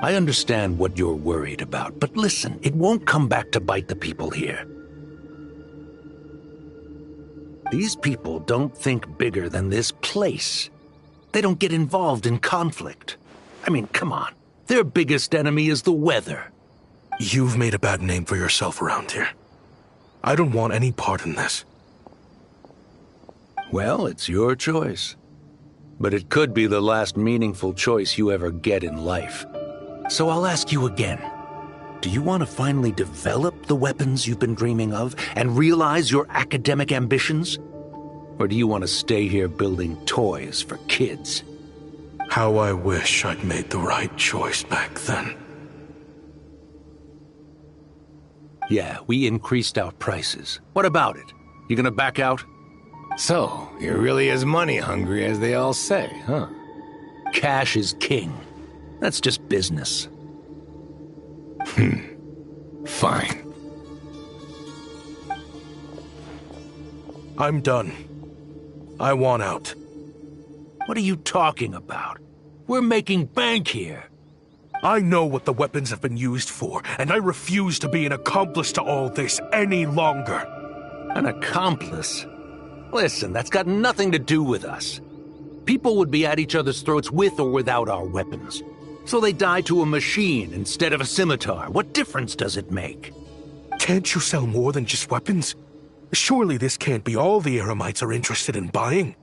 S17: I understand what you're worried about, but listen, it won't come back to bite the people here. These people don't think bigger than this place. They don't get involved in conflict. I mean, come on. Their biggest enemy is the weather.
S12: You've made a bad name for yourself around here. I don't want any part in this.
S17: Well, it's your choice. But it could be the last meaningful choice you ever get in life. So I'll ask you again. Do you want to finally develop the weapons you've been dreaming of and realize your academic ambitions? Or do you want to stay here building toys for kids?
S12: How I wish I'd made the right choice back then.
S17: Yeah, we increased our prices. What about it? You gonna back out?
S11: So, you're really as money hungry as they all say, huh?
S17: Cash is king. That's just business.
S11: Fine.
S12: I'm done. I want out.
S17: What are you talking about? We're making bank here.
S12: I know what the weapons have been used for, and I refuse to be an accomplice to all this any longer.
S17: An accomplice? Listen, that's got nothing to do with us. People would be at each other's throats with or without our weapons. So they die to a machine instead of a scimitar. What difference does it make?
S12: Can't you sell more than just weapons? Surely this can't be all the Eremites are interested in buying.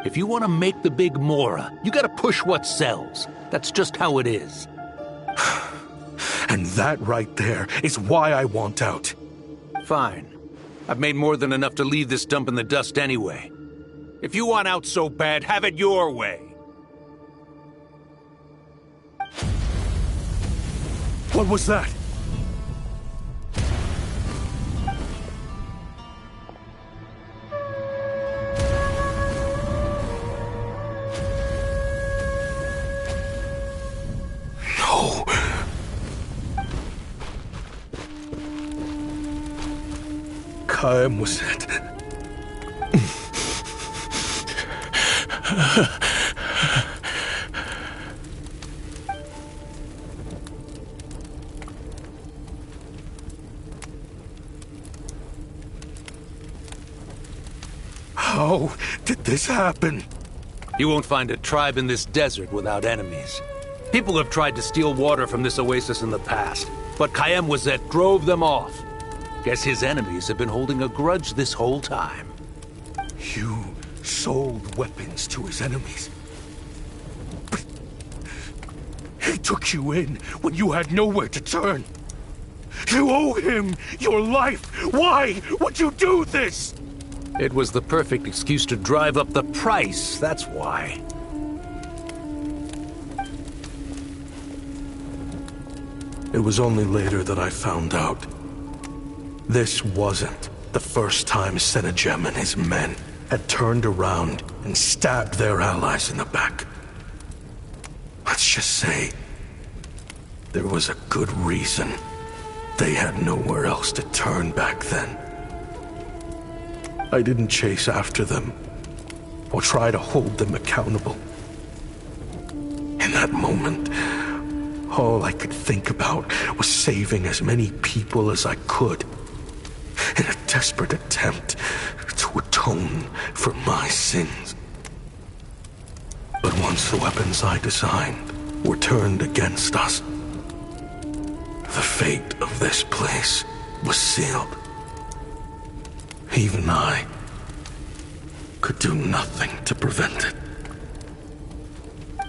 S17: If you want to make the big Mora, you gotta push what sells. That's just how it is.
S12: And that right there is why I want out.
S17: Fine. I've made more than enough to leave this dump in the dust anyway. If you want out so bad, have it your way.
S12: What was that? No. Kaem was it? How did this happen?
S17: You won't find a tribe in this desert without enemies. People have tried to steal water from this oasis in the past, but Kaem Wazet drove them off. Guess his enemies have been holding a grudge this whole time.
S12: You sold weapons to his enemies. But he took you in when you had nowhere to turn. You owe him your life. Why would you do this?
S17: It was the perfect excuse to drive up the price, that's why.
S12: It was only later that I found out. This wasn't the first time Senegem and his men had turned around and stabbed their allies in the back. Let's just say there was a good reason they had nowhere else to turn back then. I didn't chase after them or try to hold them accountable. In that moment, all I could think about was saving as many people as I could in a desperate attempt to atone for my sins. But once the weapons I designed were turned against us, the fate of this place was sealed. Even I could do nothing to prevent it.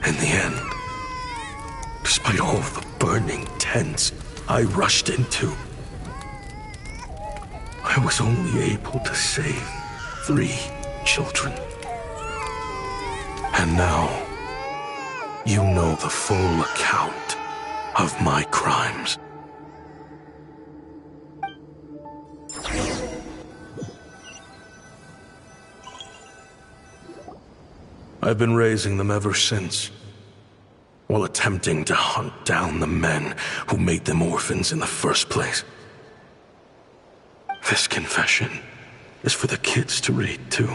S12: In the end, despite all the burning tents I rushed into, I was only able to save 3 children. And now, you know the full account of my crimes. I've been raising them ever since, while attempting to hunt down the men who made them orphans in the first place. This confession is for the kids to read, too.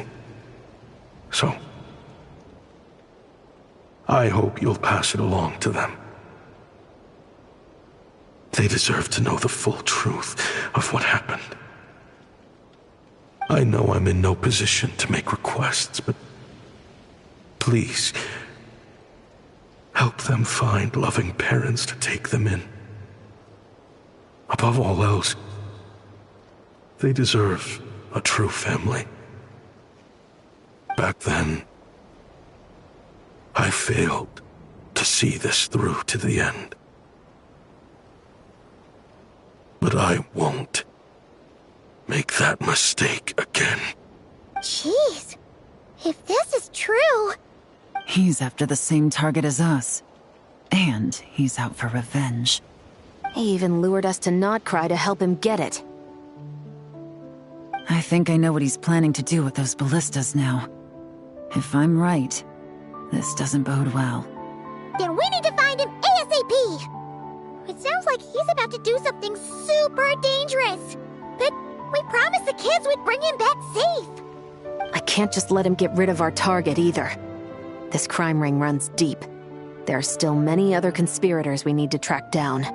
S12: So, I hope you'll pass it along to them. They deserve to know the full truth of what happened. I know I'm in no position to make requests, but please, help them find loving parents to take them in. Above all else, they deserve a true family. Back then, I failed to see this through to the end. But I won't make that mistake again.
S16: Jeez, if this is true...
S6: He's after the same target as us. And he's out for revenge.
S3: He even lured us to Notcry to help him get it.
S6: I think I know what he's planning to do with those ballistas now. If I'm right, this doesn't bode well.
S16: Then we need to find him ASAP! It sounds like he's about to do something super dangerous. But we promised the kids we'd bring him back safe.
S3: I can't just let him get rid of our target either. This crime ring runs deep. There are still many other conspirators we need to track down.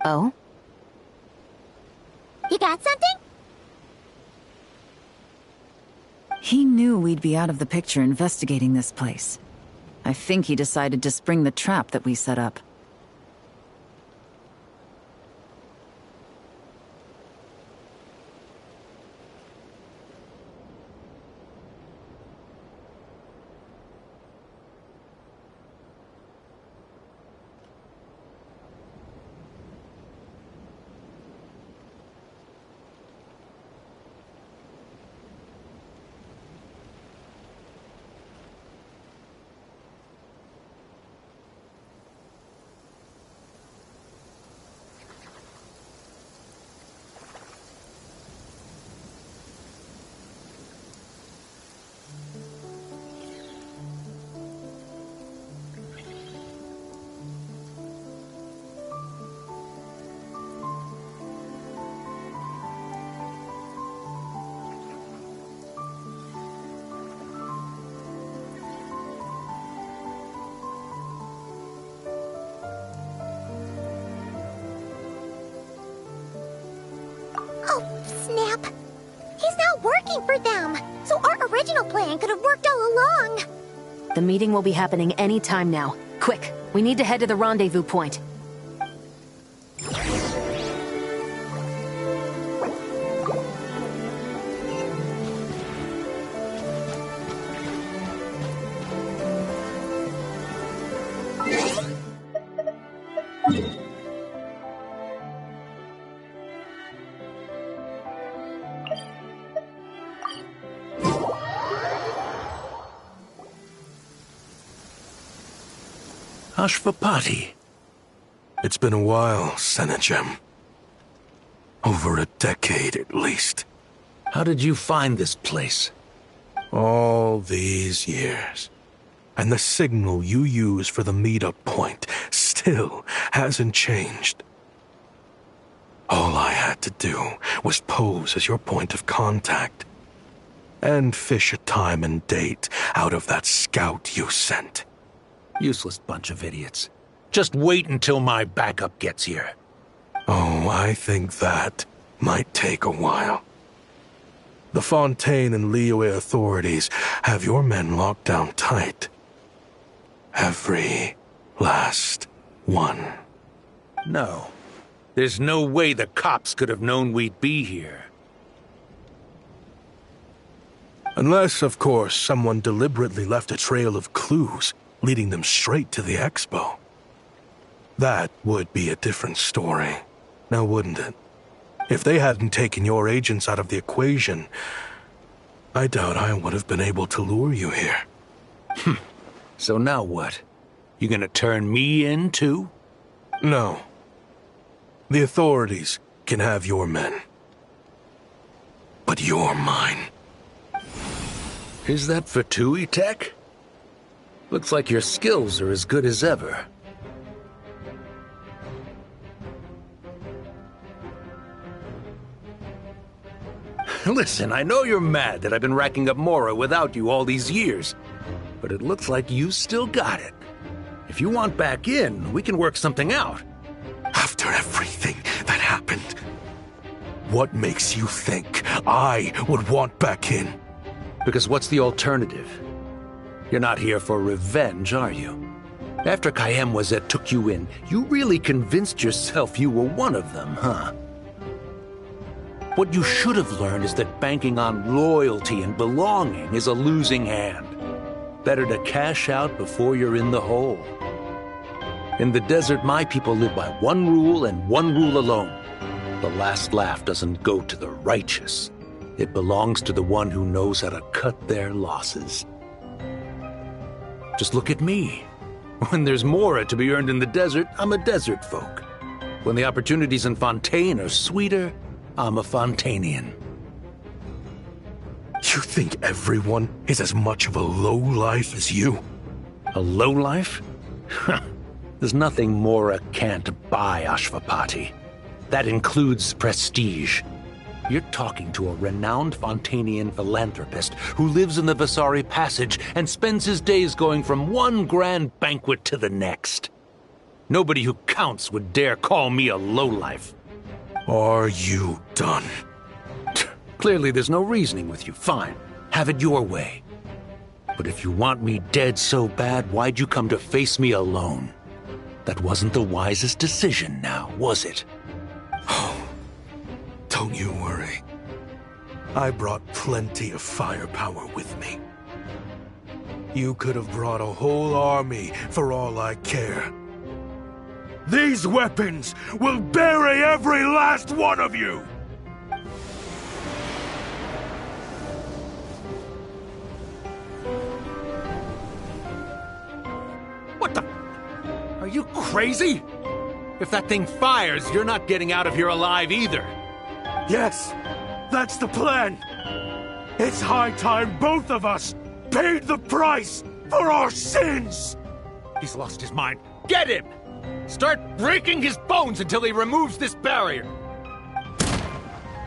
S3: Oh?
S16: You got something?
S6: He knew we'd be out of the picture investigating this place. I think he decided to spring the trap that we set up.
S16: Snap! He's not working for them! So our original plan could have worked all along!
S3: The meeting will be happening any time now. Quick, we need to head to the rendezvous point.
S17: Ashvapati.
S12: It's been a while, Senegem. Over a decade at least.
S17: How did you find this place?
S12: All these years, And the signal you use for the meetup point still hasn't changed. All I had to do was pose as your point of contact and fish a time and date out of that scout you sent.
S17: Useless bunch of idiots. Just wait until my backup gets here.
S12: Oh, I think that might take a while. The Fontaine and Liyue authorities have your men locked down tight. Every last one.
S17: No. There's no way the cops could have known we'd be here.
S12: Unless, of course, someone deliberately left a trail of clues, leading them straight to the expo. That would be a different story, now wouldn't it? If they hadn't taken your agents out of the equation, I doubt I would have been able to lure you here.
S17: So now what? You gonna turn me in, too?
S12: No. The authorities can have your men. But you're mine.
S17: Is that for Tui Tech? Looks like your skills are as good as ever. Listen, I know you're mad that I've been racking up Mora without you all these years, but it looks like you still got it. If you want back in, we can work something out.
S12: After everything that happened, what makes you think I would want back in?
S17: Because what's the alternative? You're not here for revenge, are you? After Kayemwazet took you in, you really convinced yourself you were one of them, huh? What you should have learned is that banking on loyalty and belonging is a losing hand. Better to cash out before you're in the hole. In the desert, my people live by one rule and one rule alone. The last laugh doesn't go to the righteous. It belongs to the one who knows how to cut their losses. Just look at me. When there's Mora to be earned in the desert, I'm a desert folk. When the opportunities in Fontaine are sweeter, I'm a Fontanian.
S12: You think everyone is as much of a lowlife as you?
S17: A lowlife? There's nothing Mora can't buy, Ashvapati. That includes prestige. You're talking to a renowned Fontanian philanthropist who lives in the Vasari Passage and spends his days going from one grand banquet to the next. Nobody who counts would dare call me a lowlife.
S12: Are you done?
S17: Clearly there's no reasoning with you. Fine. Have it your way. But if you want me dead so bad, why'd you come to face me alone? That wasn't the wisest decision now, was it?
S12: Oh, don't you worry. I brought plenty of firepower with me. You could have brought a whole army for all I care. These weapons will bury every last one of you!
S17: What the? Are you crazy? If that thing fires, you're not getting out of here alive either.
S12: Yes, that's the plan. It's high time both of us paid the price for our sins!
S17: He's lost his mind. Get him! Start breaking his bones until he removes this barrier!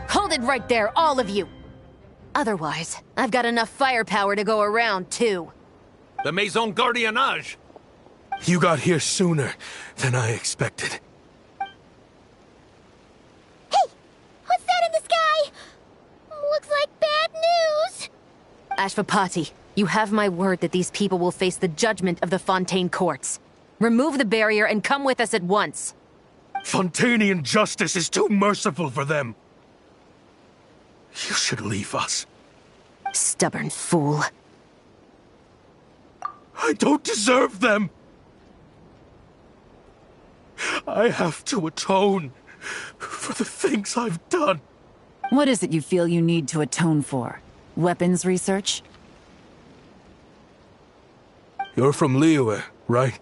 S3: Hold it right there, all of you! Otherwise, I've got enough firepower to go around, too.
S17: The Maison Gardiennage!
S12: You got here sooner than I expected.
S16: Hey! What's that in the sky? Looks like bad news!
S3: Ashvapati, you have my word that these people will face the judgment of the Fontaine courts. Remove the barrier and come with us at once.
S12: Fontanian justice is too merciful for them. You should leave us.
S3: Stubborn fool.
S12: I don't deserve them. I have to atone for the things I've done.
S6: What is it you feel you need to atone for? Weapons research?
S12: You're from Liyue, right?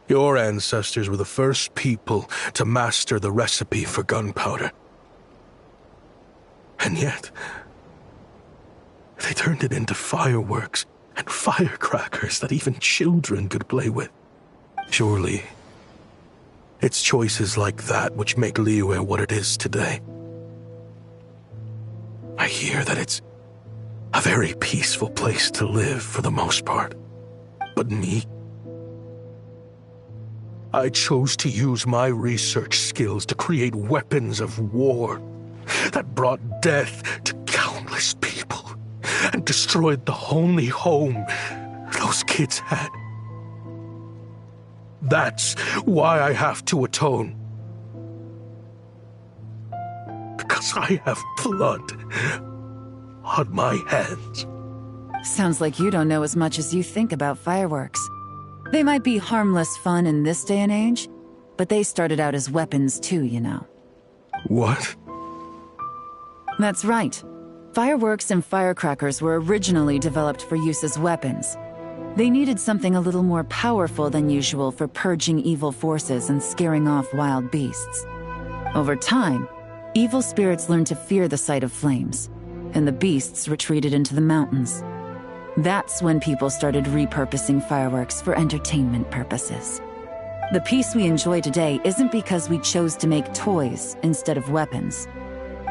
S12: Your ancestors were the first people to master the recipe for gunpowder. And yet, they turned it into fireworks and firecrackers that even children could play with. Surely, it's choices like that which make Liyue what it is today. I hear that it's a very peaceful place to live for the most part. But me? I chose to use my research skills to create weapons of war that brought death to countless people and destroyed the only home those kids had. That's why I have to atone. Because I have blood on my hands.
S6: Sounds like you don't know as much as you think about fireworks. They might be harmless fun in this day and age, but they started out as weapons too, you know.
S12: What?
S6: That's right. Fireworks and firecrackers were originally developed for use as weapons. They needed something a little more powerful than usual for purging evil forces and scaring off wild beasts. Over time, evil spirits learned to fear the sight of flames, and the beasts retreated into the mountains. That's when people started repurposing fireworks for entertainment purposes. The peace we enjoy today isn't because we chose to make toys instead of weapons.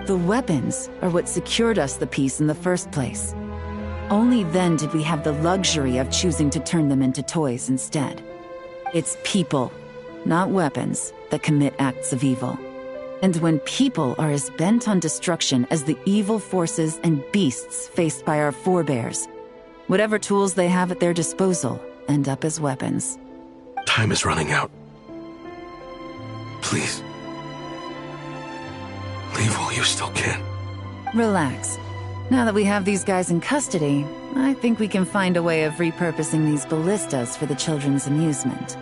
S6: The weapons are what secured us the peace in the first place. Only then did we have the luxury of choosing to turn them into toys instead. It's people, not weapons, that commit acts of evil. And when people are as bent on destruction as the evil forces and beasts faced by our forebears, whatever tools they have at their disposal end up as weapons.
S12: Time is running out. Please. Leave while you still can.
S6: Relax. Now that we have these guys in custody, I think we can find a way of repurposing these ballistas for the children's amusement.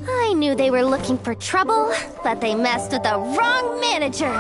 S1: I knew they were looking for trouble, but they messed with the wrong manager.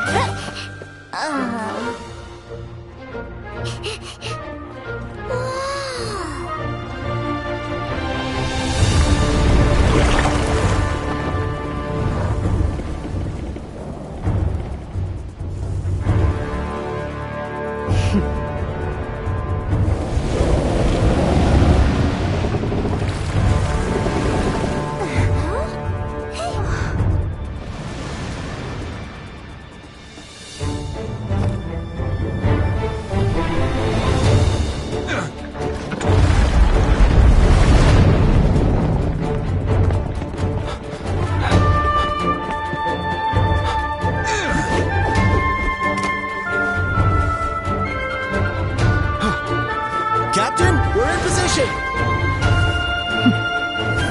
S9: Captain, we're in position!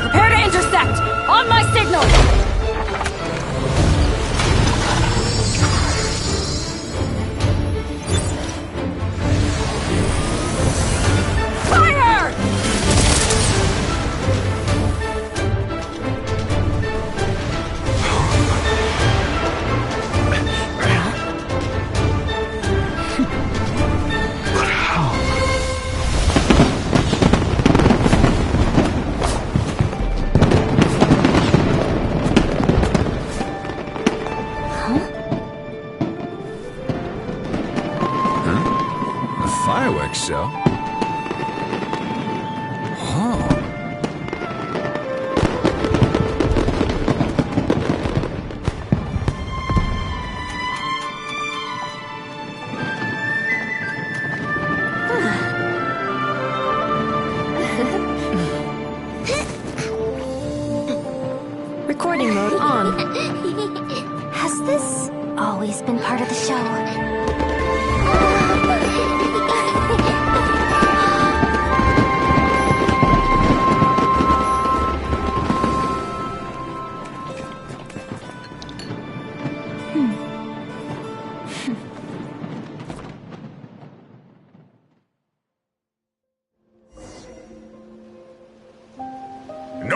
S15: Prepare to intercept! On my signal! Fire!
S12: But how?
S18: Fireworks show? Huh.
S14: Recording mode on.
S1: Has this always been part of the show?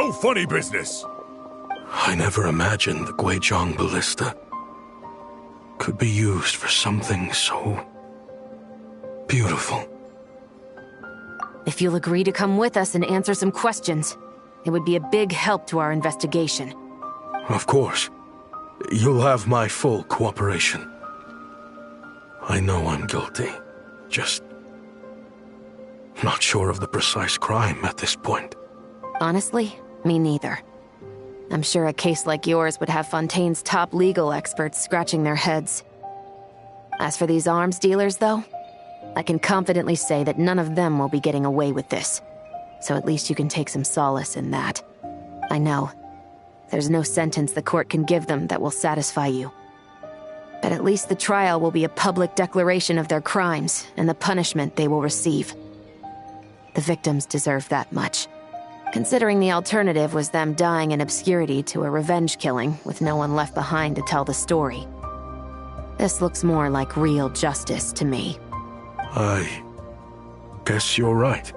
S19: No funny business!
S12: I never imagined the Guizhong ballista could be used for something so beautiful.
S3: If you'll agree to come with us and answer some questions, it would be a big help to our investigation.
S12: Of course. You'll have my full cooperation. I know I'm guilty. Just not sure of the precise crime at this point.
S3: Honestly, me neither. I'm sure a case like yours would have Fontaine's top legal experts scratching their heads. As for these arms dealers, though, I can confidently say that none of them will be getting away with this. So at least you can take some solace in that. I know. There's no sentence the court can give them that will satisfy you. But at least the trial will be a public declaration of their crimes and the punishment they will receive. The victims deserve that much. Considering the alternative was them dying in obscurity to a revenge killing with no one left behind to tell the story. This looks more like real justice to me.
S12: I guess you're right.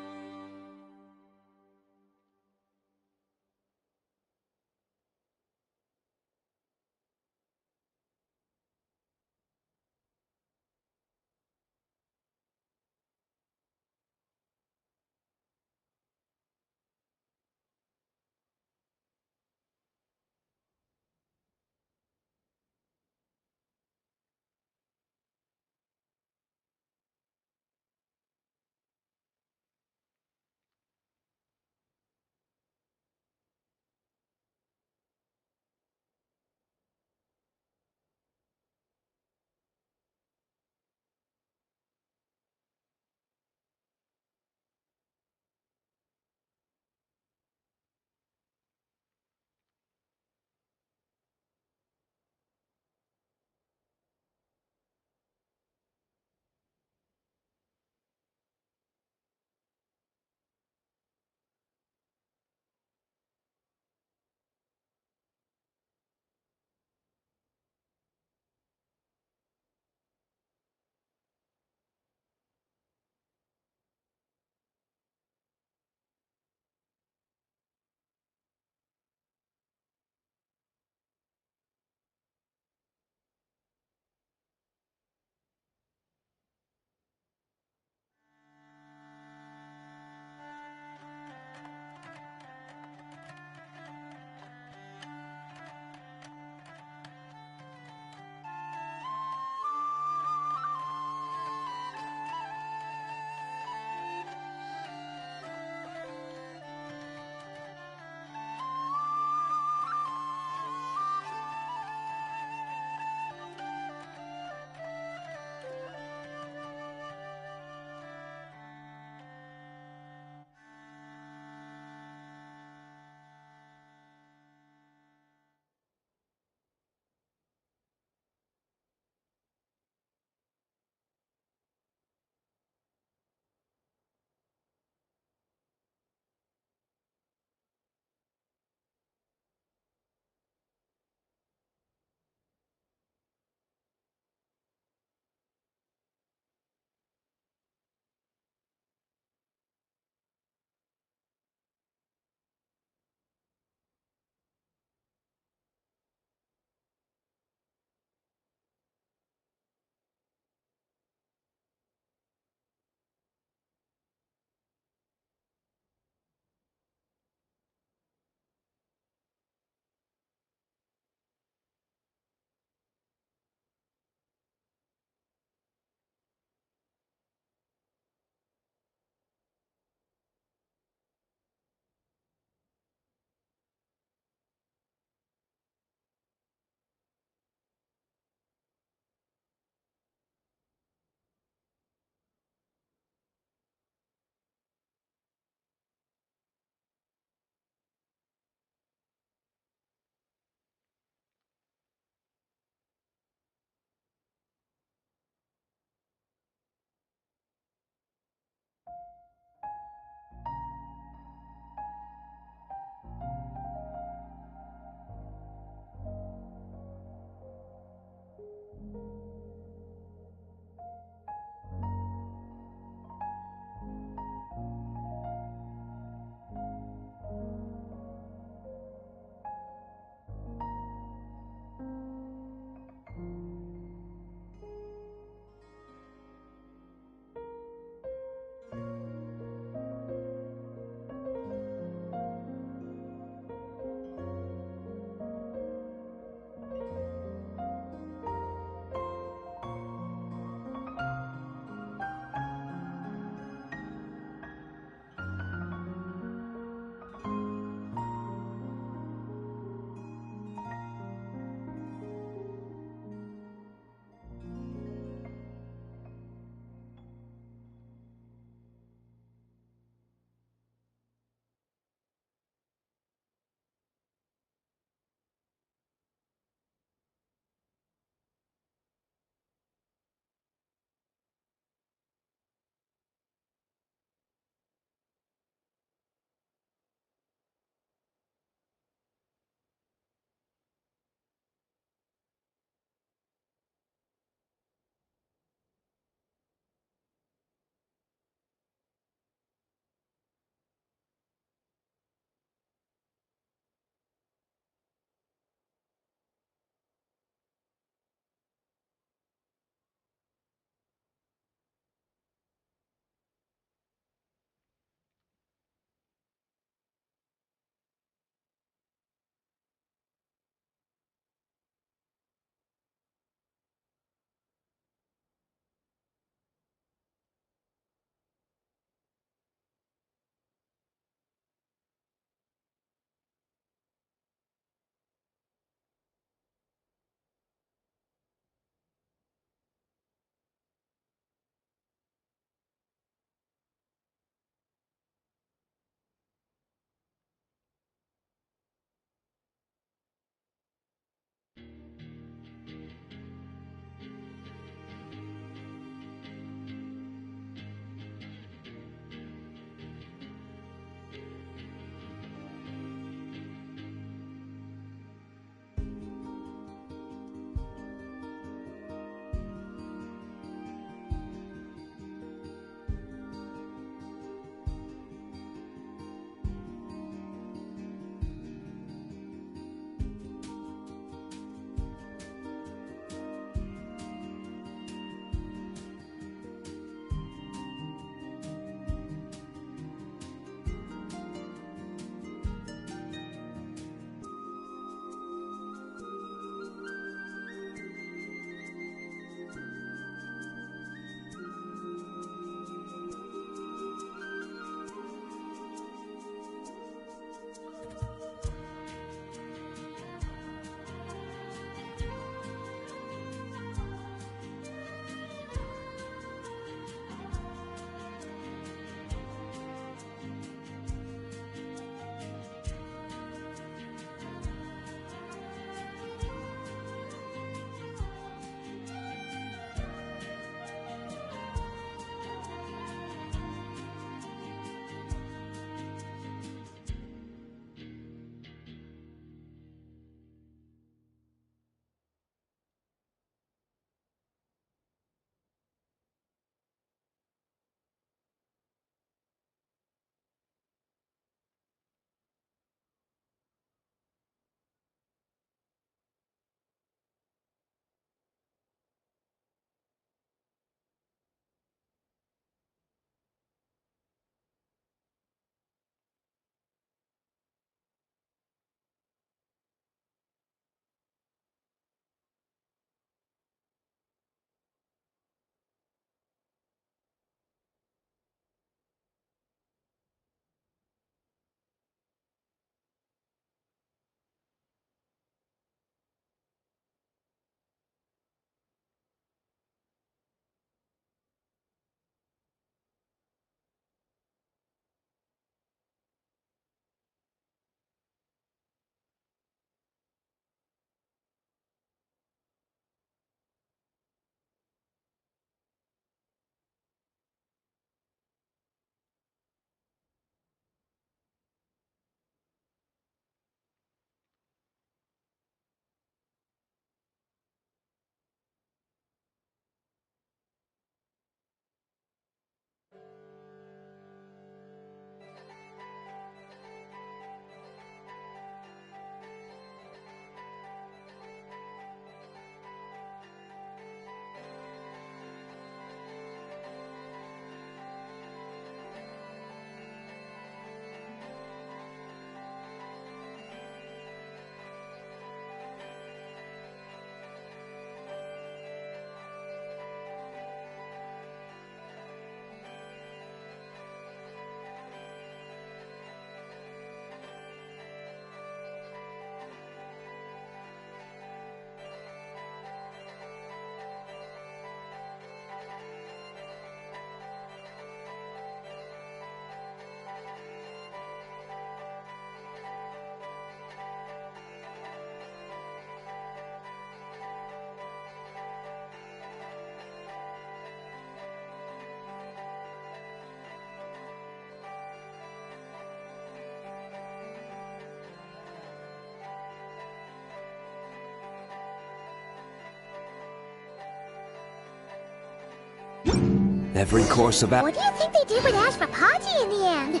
S9: Every course of
S5: What do you think they did with Ashvapati in the end?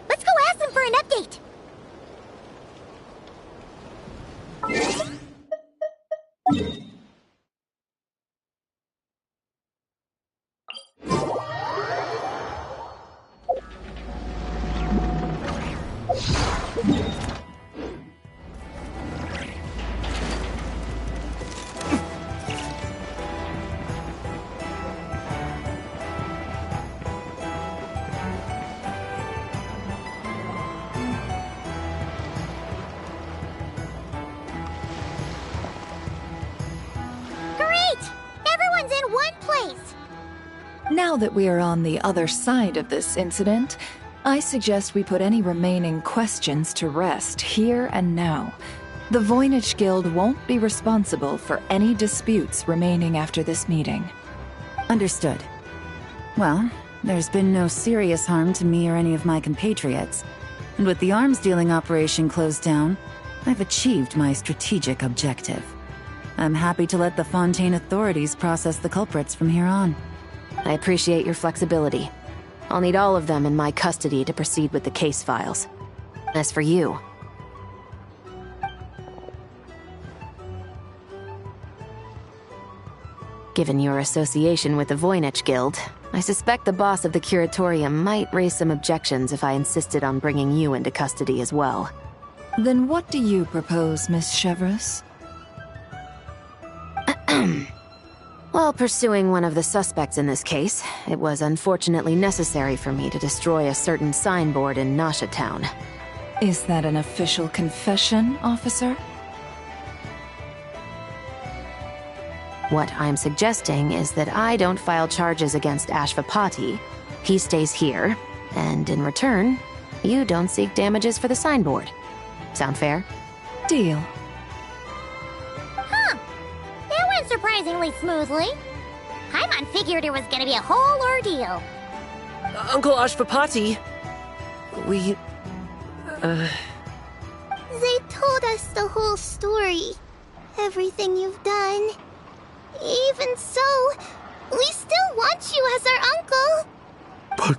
S5: Let's go ask them for an update.
S2: Now that we are on the other side of this incident, I suggest we put any remaining questions to rest here and now. The Voynich Guild won't be responsible for any disputes remaining after this meeting.
S6: Understood. Well, there's been no serious harm to me or any of my compatriots. And with the arms dealing operation closed down, I've achieved my strategic objective. I'm happy to let the Fontaine authorities process the culprits from here on.
S3: I appreciate your flexibility. I'll need all of them in my custody to proceed with the case files. As for you... Given your association with the Voynich Guild, I suspect the boss of the Curatorium might raise some objections if I insisted on bringing you into custody as well.
S2: Then what do you propose, Miss Chevreuse?
S3: While pursuing one of the suspects in this case, it was unfortunately necessary for me to destroy a certain signboard in Nasha Town.
S2: Is that an official confession, officer?
S3: What I'm suggesting is that I don't file charges against Ashvapati. He stays here, and in return, you don't seek damages for the signboard. Sound fair?
S2: Deal.
S5: Surprisingly smoothly. Paimon figured it was gonna be a whole ordeal.
S10: Uncle Ashvapati, we...
S16: They told us the whole story. Everything you've done. Even so, we still want you as our uncle.
S12: But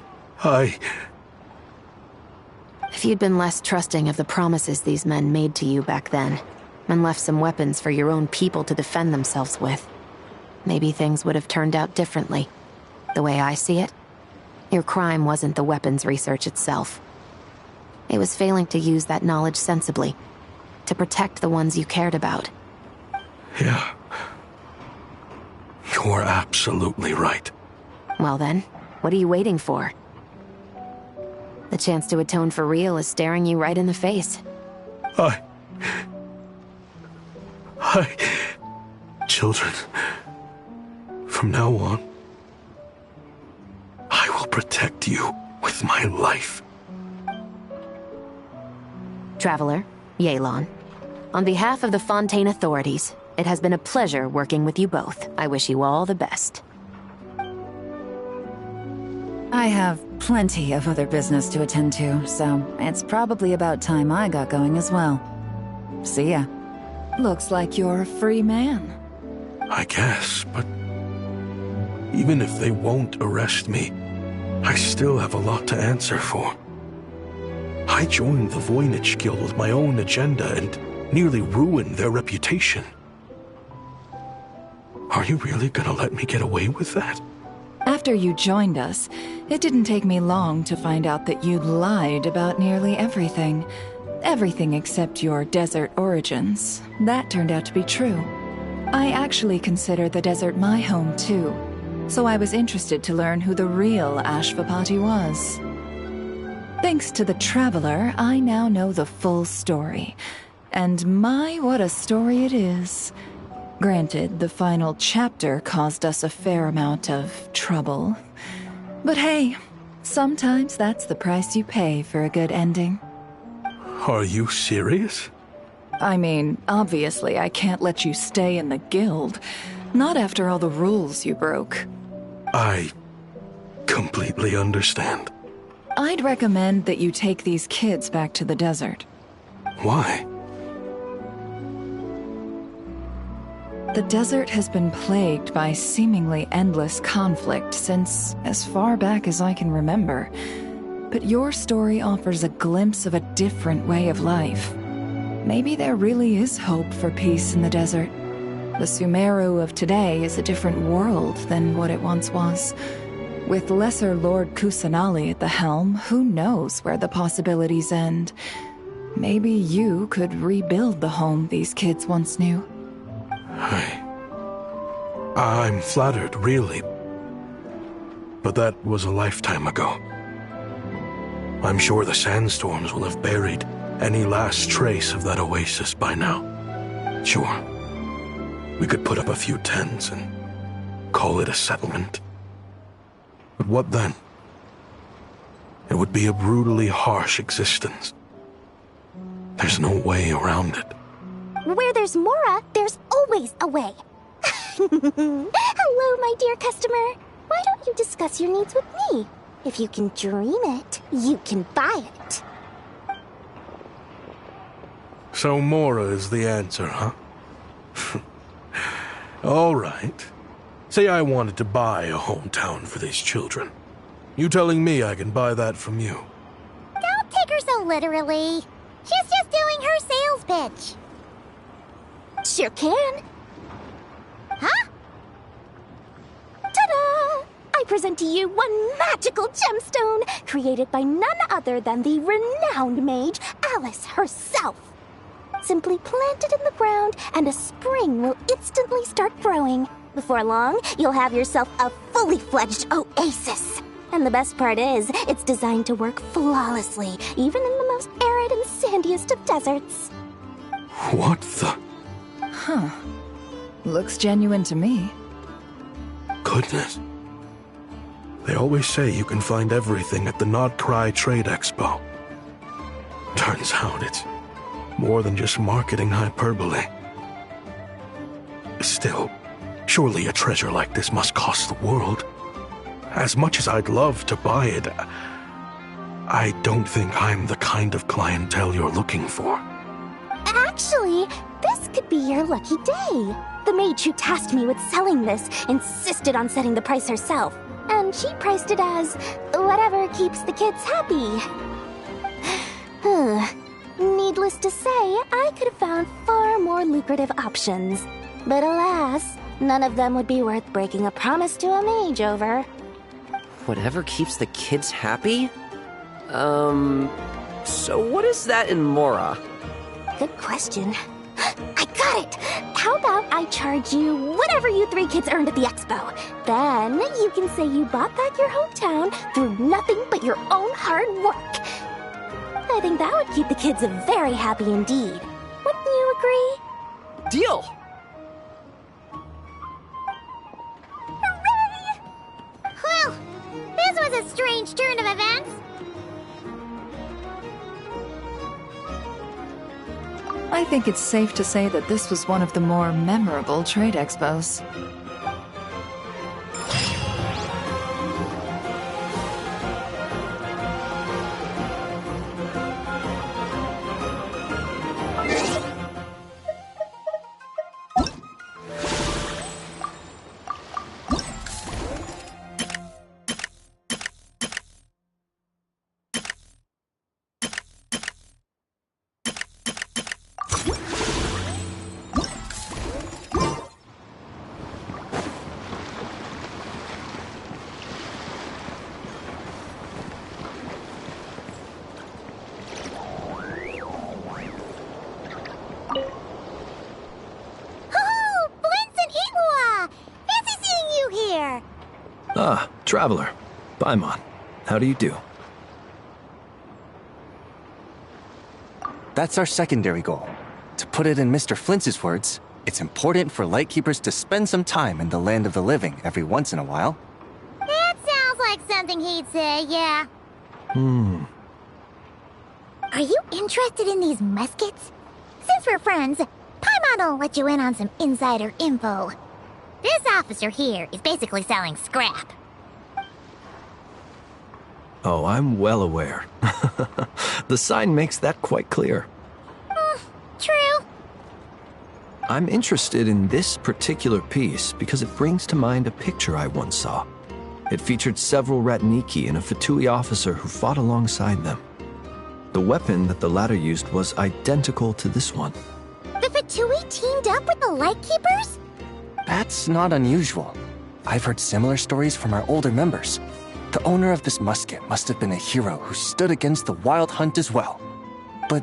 S3: If you'd been less trusting of the promises these men made to you back then, and left some weapons for your own people to defend themselves with, maybe things would have turned out differently. The way I see it, your crime wasn't the weapons research itself. It was failing to use that knowledge sensibly, to protect the ones you cared about.
S12: Yeah. You're absolutely right.
S3: Well then, what are you waiting for? The chance to atone for real is staring you right in the face.
S12: Children, from now on, I will protect you with my life.
S3: Traveler, Yelan, on behalf of the Fontaine authorities, it has been a pleasure working with you both. I wish you all the best.
S6: I have plenty of other business to attend to, so it's probably about time I got going as well. See ya.
S2: Looks like you're a free man.
S12: I guess, but even if they won't arrest me, I still have a lot to answer for. I joined the Voynich Guild with my own agenda and nearly ruined their reputation. Are you really gonna let me get away with that?
S2: After you joined us, it didn't take me long to find out that you'd lied about nearly everything. Everything except your desert origins. That turned out to be true. I actually consider the desert my home too, so I was interested to learn who the real Ashvapati was. Thanks to the Traveler, I now know the full story. And my, what a story it is. Granted, the final chapter caused us a fair amount of trouble. But hey, sometimes that's the price you pay for a good ending.
S12: Are you serious?
S2: I mean, obviously I can't let you stay in the guild. Not after all the rules you broke.
S12: I completely understand.
S2: I'd recommend that you take these kids back to the desert.
S12: Why?
S2: The desert has been plagued by seemingly endless conflict since as far back as I can remember. But your story offers a glimpse of a different way of life. Maybe there really is hope for peace in the desert. The Sumeru of today is a different world than what it once was. With Lesser Lord Kusanali at the helm, who knows where the possibilities end? Maybe you could rebuild the home these kids once knew.
S12: I'm flattered, really. But that was a lifetime ago. I'm sure the sandstorms will have buried any last trace of that oasis by now. Sure, we could put up a few tents and call it a settlement. But what then? It would be a brutally harsh existence. There's no way around it.
S1: Where there's Mora, there's always a way. Hello, my dear customer. Why don't you discuss your needs with me? If you can dream it, you can buy it.
S12: So Mora is the answer, huh? All right. Say I wanted to buy a hometown for these children. You telling me I can buy that from you?
S5: Don't take her so literally. She's just doing her sales pitch.
S1: Sure can.
S5: Huh?
S1: Ta-da! I present to you one magical gemstone created by none other than the renowned mage Alice herself. Simply plant it in the ground and a spring will instantly start growing. Before long, you'll have yourself a fully fledged oasis. And the best part is, it's designed to work flawlessly, even in the most arid and sandiest of deserts.
S12: What the?
S2: Huh. Looks genuine to me.
S12: Goodness. They always say you can find everything at the Not Cry Trade Expo. Turns out it's more than just marketing hyperbole. Still, surely a treasure like this must cost the world. As much as I'd love to buy it, I don't think I'm the kind of clientele you're looking for.
S1: Actually, this could be your lucky day. The mage who tasked me with selling this insisted on setting the price herself, and she priced it as whatever keeps the kids happy. Needless to say, I could have found far more lucrative options. But alas, none of them would be worth breaking a promise to a mage over.
S10: Whatever keeps the kids happy? So what is that in Mora?
S1: Good question. I got it! How about I charge you whatever you three kids earned at the expo? Then you can say you bought back your hometown through nothing but your own hard work. I think that would keep the kids very happy indeed. Wouldn't you agree?
S10: Deal!
S5: Hooray! Well, this was a strange turn of events.
S2: I think it's safe to say that this was one of the more memorable trade expos.
S19: Ah, Traveler. Paimon. How do you do?
S7: That's our secondary goal. To put it in Mr. Flintz's words, it's important for Lightkeepers to spend some time in the land of the living every once in a while.
S5: That sounds like something he'd say, yeah. Are you interested in these muskets? Since we're friends, Paimon will let you in on some insider info. This officer here is basically selling scrap.
S19: Oh, I'm well aware. The sign makes that quite clear.
S5: True.
S19: I'm interested in this particular piece because it brings to mind a picture I once saw. It featured several Ratniki and a Fatui officer who fought alongside them. The weapon that the latter used was identical to this one.
S5: The Fatui teamed up with the Lightkeepers?
S20: That's not unusual. I've heard similar stories from our older members. The owner of this musket must have been a hero who stood against the Wild Hunt as well. But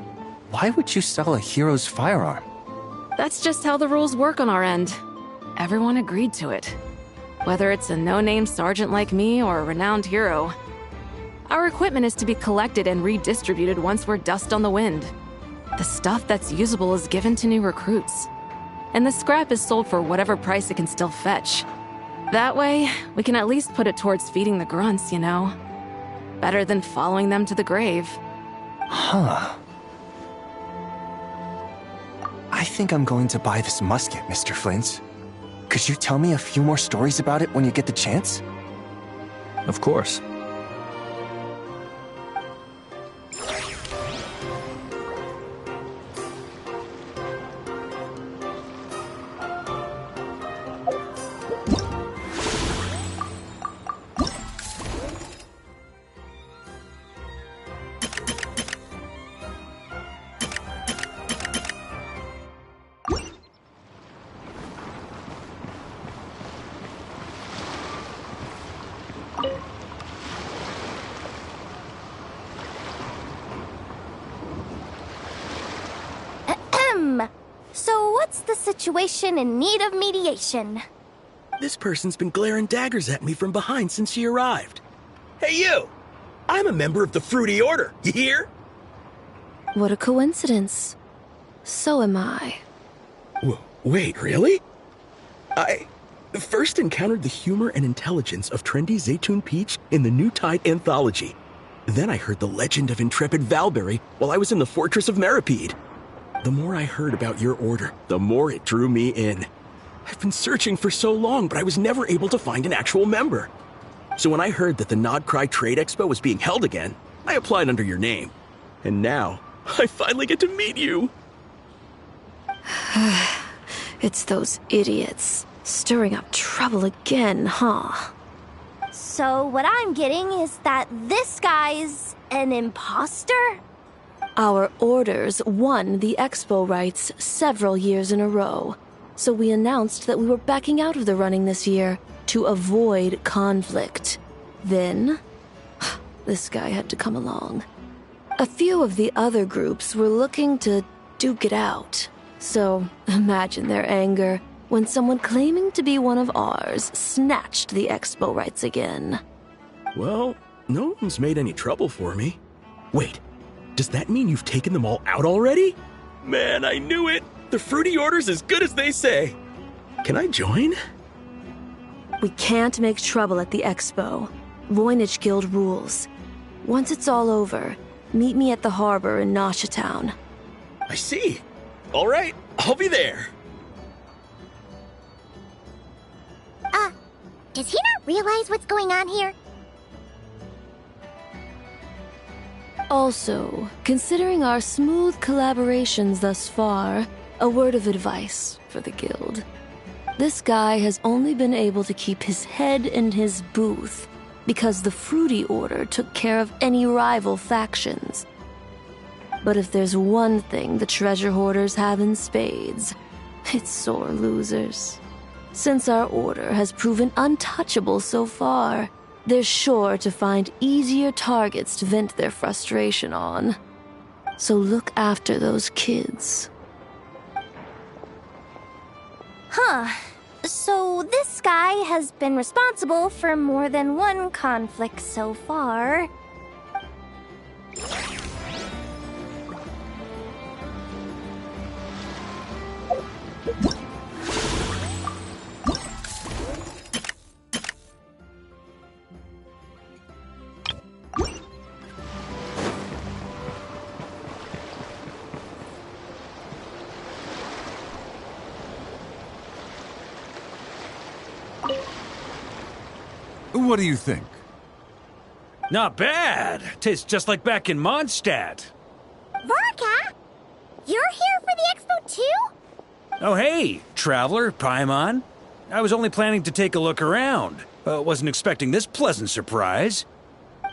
S20: why would you sell a hero's firearm?
S4: That's just how the rules work on our end. Everyone agreed to it. Whether it's a no-name sergeant like me or a renowned hero. Our equipment is to be collected and redistributed once we're dust on the wind. The stuff that's usable is given to new recruits. And the scrap is sold for whatever price it can still fetch. That way, we can at least put it towards feeding the grunts, you know? Better than following them to the grave.
S20: Huh. I think I'm going to buy this musket, Mr. Flint. Could you tell me a few more stories about it when you get the chance?
S19: Of course.
S1: So what's the situation in need of mediation?
S19: This person's been glaring daggers at me from behind since she arrived. Hey, you! I'm a member of the Fruity Order, you hear?
S14: What a coincidence. So am I.
S19: Wait, really? I first encountered the humor and intelligence of trendy Zaytun Peach in the New Tide anthology. Then I heard the legend of intrepid Valberry while I was in the Fortress of Meripede. The more I heard about your order, the more it drew me in. I've been searching for so long, but I was never able to find an actual member. So when I heard that the Nodcry Trade Expo was being held again, I applied under your name. And now, I finally get to meet you.
S14: It's those idiots. Stirring up trouble again, huh?
S1: So what I'm getting is that this guy's an imposter?
S14: Our orders won the expo rights several years in a row, so we announced that we were backing out of the running this year to avoid conflict. Then, this guy had to come along. A few of the other groups were looking to duke it out, so imagine their anger when someone claiming to be one of ours snatched the expo rights again.
S19: Well, no one's made any trouble for me. Wait. Does that mean you've taken them all out already? Man, I knew it! The Fruity Order's as good as they say. Can I join?
S14: We can't make trouble at the expo. Voynich Guild rules. Once it's all over, meet me at the harbor in Nasha Town.
S19: I see. All right, I'll be there.
S5: Does he not realize what's going on here?
S14: Also, considering our smooth collaborations thus far, a word of advice for the guild. This guy has only been able to keep his head in his booth because the Fruity Order took care of any rival factions. But if there's one thing the treasure hoarders have in spades, it's sore losers. Since our order has proven untouchable so far, they're sure to find easier targets to vent their frustration on. So look after those kids.
S1: Huh. So this guy has been responsible for more than one conflict so far.
S18: What do you think?
S17: Not bad. Tastes just like back in Mondstadt.
S5: Vorka? You're here for the expo too?
S19: Oh hey, traveler, Paimon. I was only planning to take a look around. Wasn't expecting this pleasant surprise.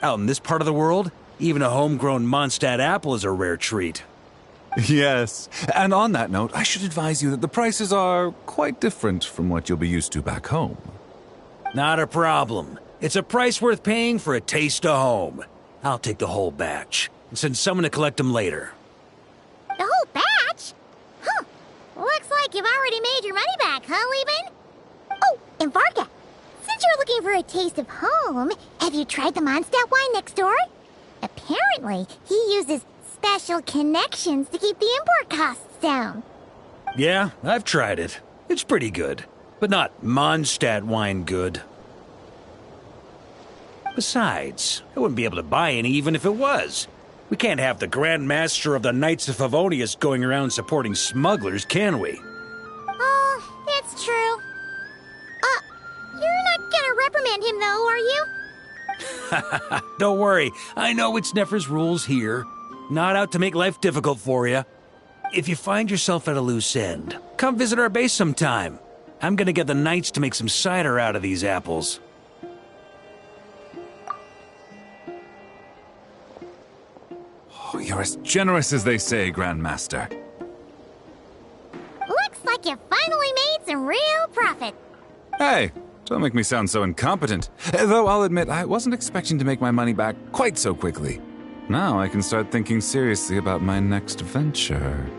S19: Out in this part of the world, even a homegrown Mondstadt apple is a rare treat.
S18: Yes, and on that note, I should advise you that the prices are quite different from what you'll be used to back home.
S19: Not a problem. It's a price worth paying for a taste of home. I'll take the whole batch and send someone to collect them later.
S16: The whole batch? Huh. Looks like you've already made your money back, huh, Lieben? Oh, and Varga, since you're looking for a taste of home, have you tried the Mondstadt wine next door? Apparently, he uses special connections to keep the import costs down.
S19: Yeah, I've tried it. It's pretty good, but not Mondstadt wine good. Besides, I wouldn't be able to buy any even if it was. We can't have the Grand Master of the Knights of Favonius going around supporting smugglers, can we?
S16: Oh, that's true. You're not gonna reprimand him though, are you?
S19: Don't worry, I know it's Nefer's rules here. Not out to make life difficult for you. If you find yourself at a loose end, come visit our base sometime. I'm gonna get the Knights to make some cider out of these apples.
S18: Oh, you're as generous as they say, Grandmaster.
S16: Looks like you finally made some real profit.
S18: Hey, don't make me sound so incompetent. Though I'll admit, I wasn't expecting to make my money back quite so quickly. Now I can start thinking seriously about my next venture.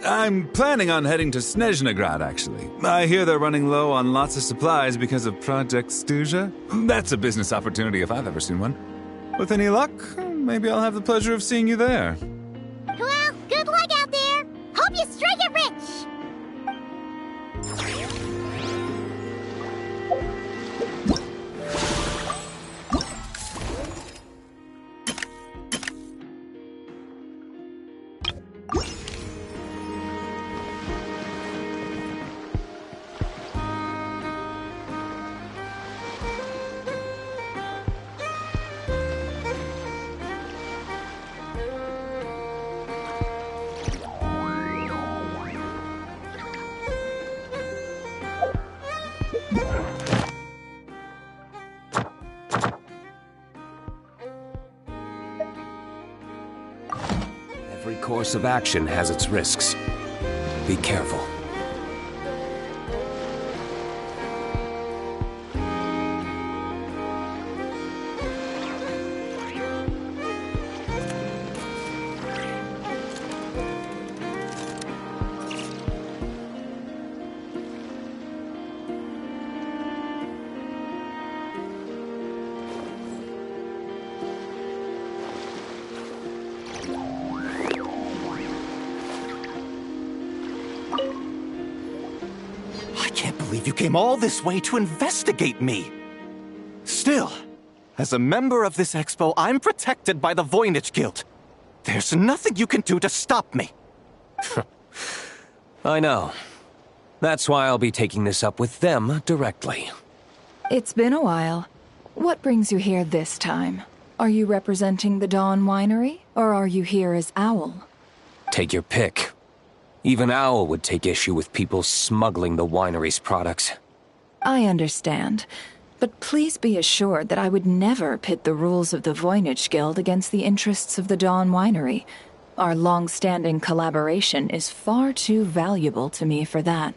S18: I'm planning on heading to Snezhnegrad, actually. I hear they're running low on lots of supplies because of Project Stuja. That's a business opportunity if I've ever seen one. With any luck, maybe I'll have the pleasure of seeing you there.
S16: Well, good luck out there. Hope you strike it rich.
S17: Every course of action has its risks. Be careful.
S7: You came all this way to investigate me. Still, as a member of this expo, I'm protected by the Voynich Guild. There's nothing you can do to stop me.
S17: I know. That's why I'll be taking this up with them directly.
S2: It's been a while. What brings you here this time? Are you representing the Dawn Winery, or are you here as Owl?
S17: Take your pick. Even Owl would take issue with people smuggling the winery's products.
S2: I understand, but please be assured that I would never pit the rules of the Voynich Guild against the interests of the Dawn Winery. Our long-standing collaboration is far too valuable to me for that.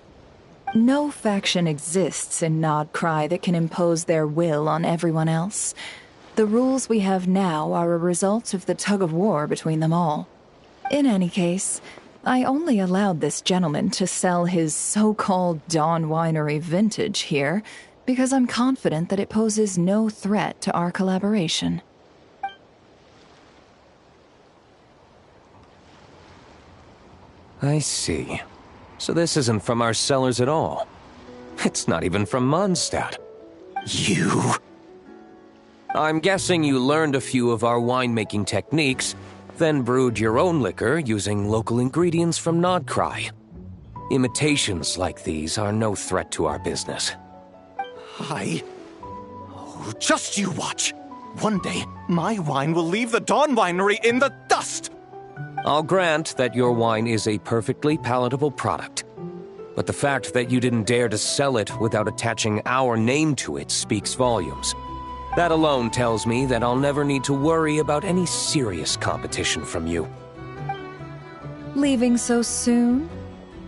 S2: No faction exists in Nodcry that can impose their will on everyone else. The rules we have now are a result of the tug-of-war between them all. In any case, I only allowed this gentleman to sell his so-called Dawn Winery vintage here because I'm confident that it poses no threat to our collaboration.
S17: I see. So this isn't from our cellars at all. It's not even from Mondstadt. You... I'm guessing you learned a few of our winemaking techniques, then brewed your own liquor using local ingredients from Nodcry. Imitations like these are no threat to our business.
S7: Oh, just you watch. One day, my wine will leave the Dawn Winery in the dust.
S17: I'll grant that your wine is a perfectly palatable product. But the fact that you didn't dare to sell it without attaching our name to it speaks volumes. That alone tells me that I'll never need to worry about any serious competition from you.
S2: Leaving so soon?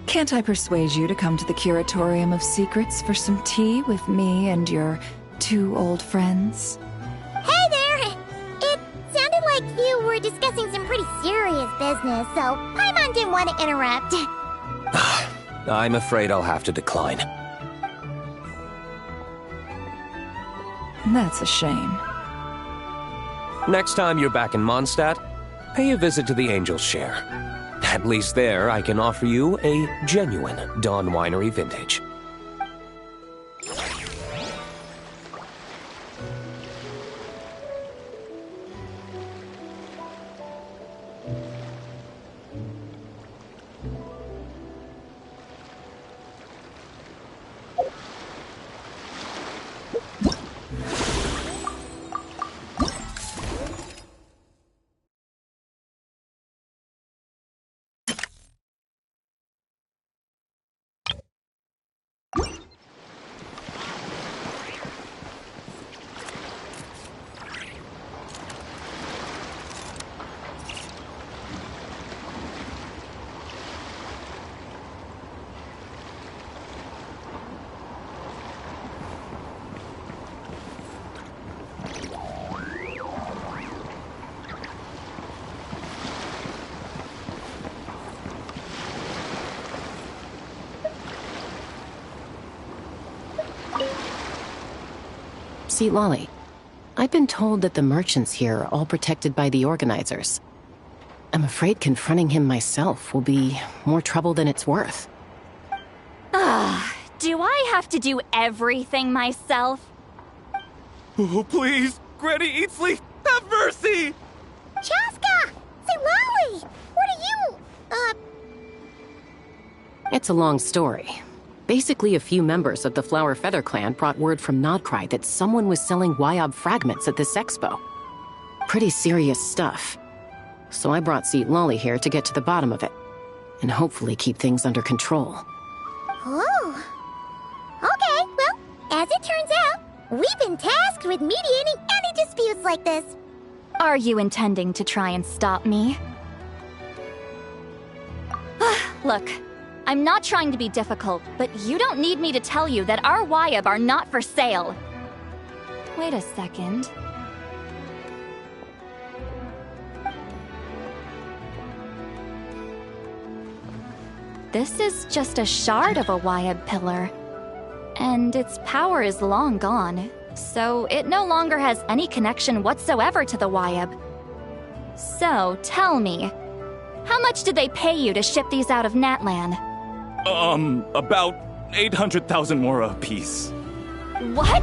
S2: Can't I persuade you to come to the Curatorium of Secrets for some tea with me and your 2 old friends?
S5: Hey there! It sounded like you were discussing some pretty serious business, so Paimon didn't want to interrupt.
S17: I'm afraid I'll have to decline.
S2: That's a shame.
S17: Next time you're back in Mondstadt, pay a visit to the Angel's Share. At least there, I can offer you a genuine Dawn Winery vintage.
S3: See, Lolly, I've been told that the merchants here are all protected by the organizers. I'm afraid confronting him myself will be more trouble than it's worth.
S1: Do I have to do everything myself?
S7: Oh, please! Granny Eatsley, have mercy!
S5: Chaska! Say, Lolly! What are you,
S3: It's a long story. Basically, a few members of the Flower Feather clan brought word from Nodcry that someone was selling Wyob fragments at this expo. Pretty serious stuff. So I brought Seat Lolly here to get to the bottom of it, and hopefully keep things under control.
S5: Oh. Okay, well, as it turns out, we've been tasked with mediating any disputes like this.
S1: Are you intending to try and stop me? Look, I'm not trying to be difficult, but you don't need me to tell you that our Wyob are not for sale. Wait a second. This is just a shard of a Wyob pillar, and its power is long gone, so it no longer has any connection whatsoever to the Wyob. So, tell me, how much did they pay you to ship these out of Natlan?
S7: About 800,000 mora apiece.
S1: What?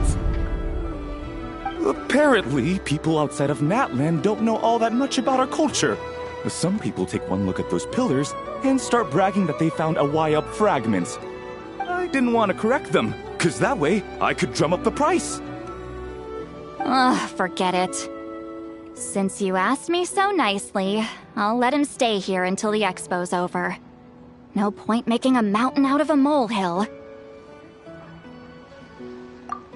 S7: Apparently, people outside of Natlan don't know all that much about our culture. Some people take one look at those pillars and start bragging that they found a Wyob fragment. I didn't want to correct them, because that way I could drum up the price.
S1: Ugh, forget it. Since you asked me so nicely, I'll let him stay here until the expo's over. No point making a mountain out of a molehill.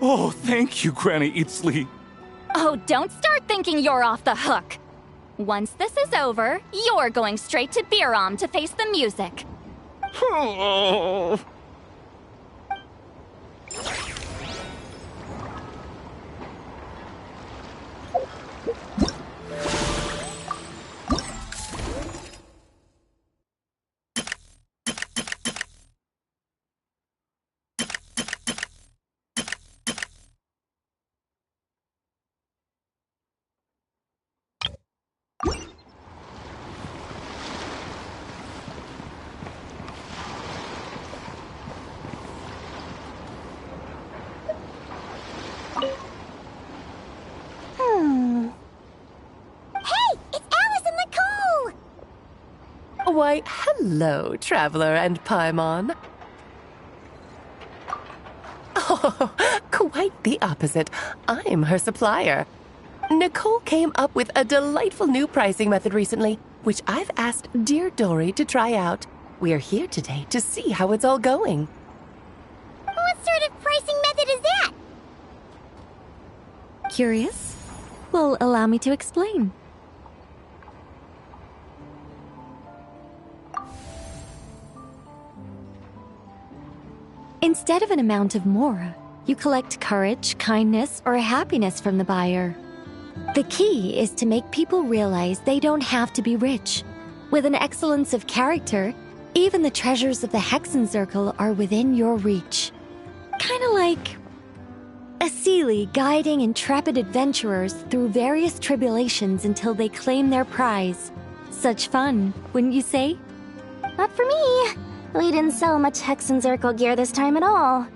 S7: Oh, thank you, Granny Eatsley.
S1: Oh, don't start thinking you're off the hook. Once this is over, you're going straight to Biram to face the music.
S21: Why, hello, Traveler and Paimon. Oh, quite the opposite. I'm her supplier. Nicole came up with a delightful new pricing method recently. which I've asked dear Dory to try out. We're here today to see how it's all going.
S5: What sort of pricing method is that?
S1: Curious? Well, allow me to explain. Instead of an amount of mora, you collect courage, kindness, or happiness from the buyer. The key is to make people realize they don't have to be rich. With an excellence of character, even the treasures of the Hexen Circle are within your reach. Kinda like a Seelie guiding intrepid adventurers through various tribulations until they claim their prize. Such fun, wouldn't you say?
S16: Not for me. We didn't sell much Hexen Circle gear this time at all.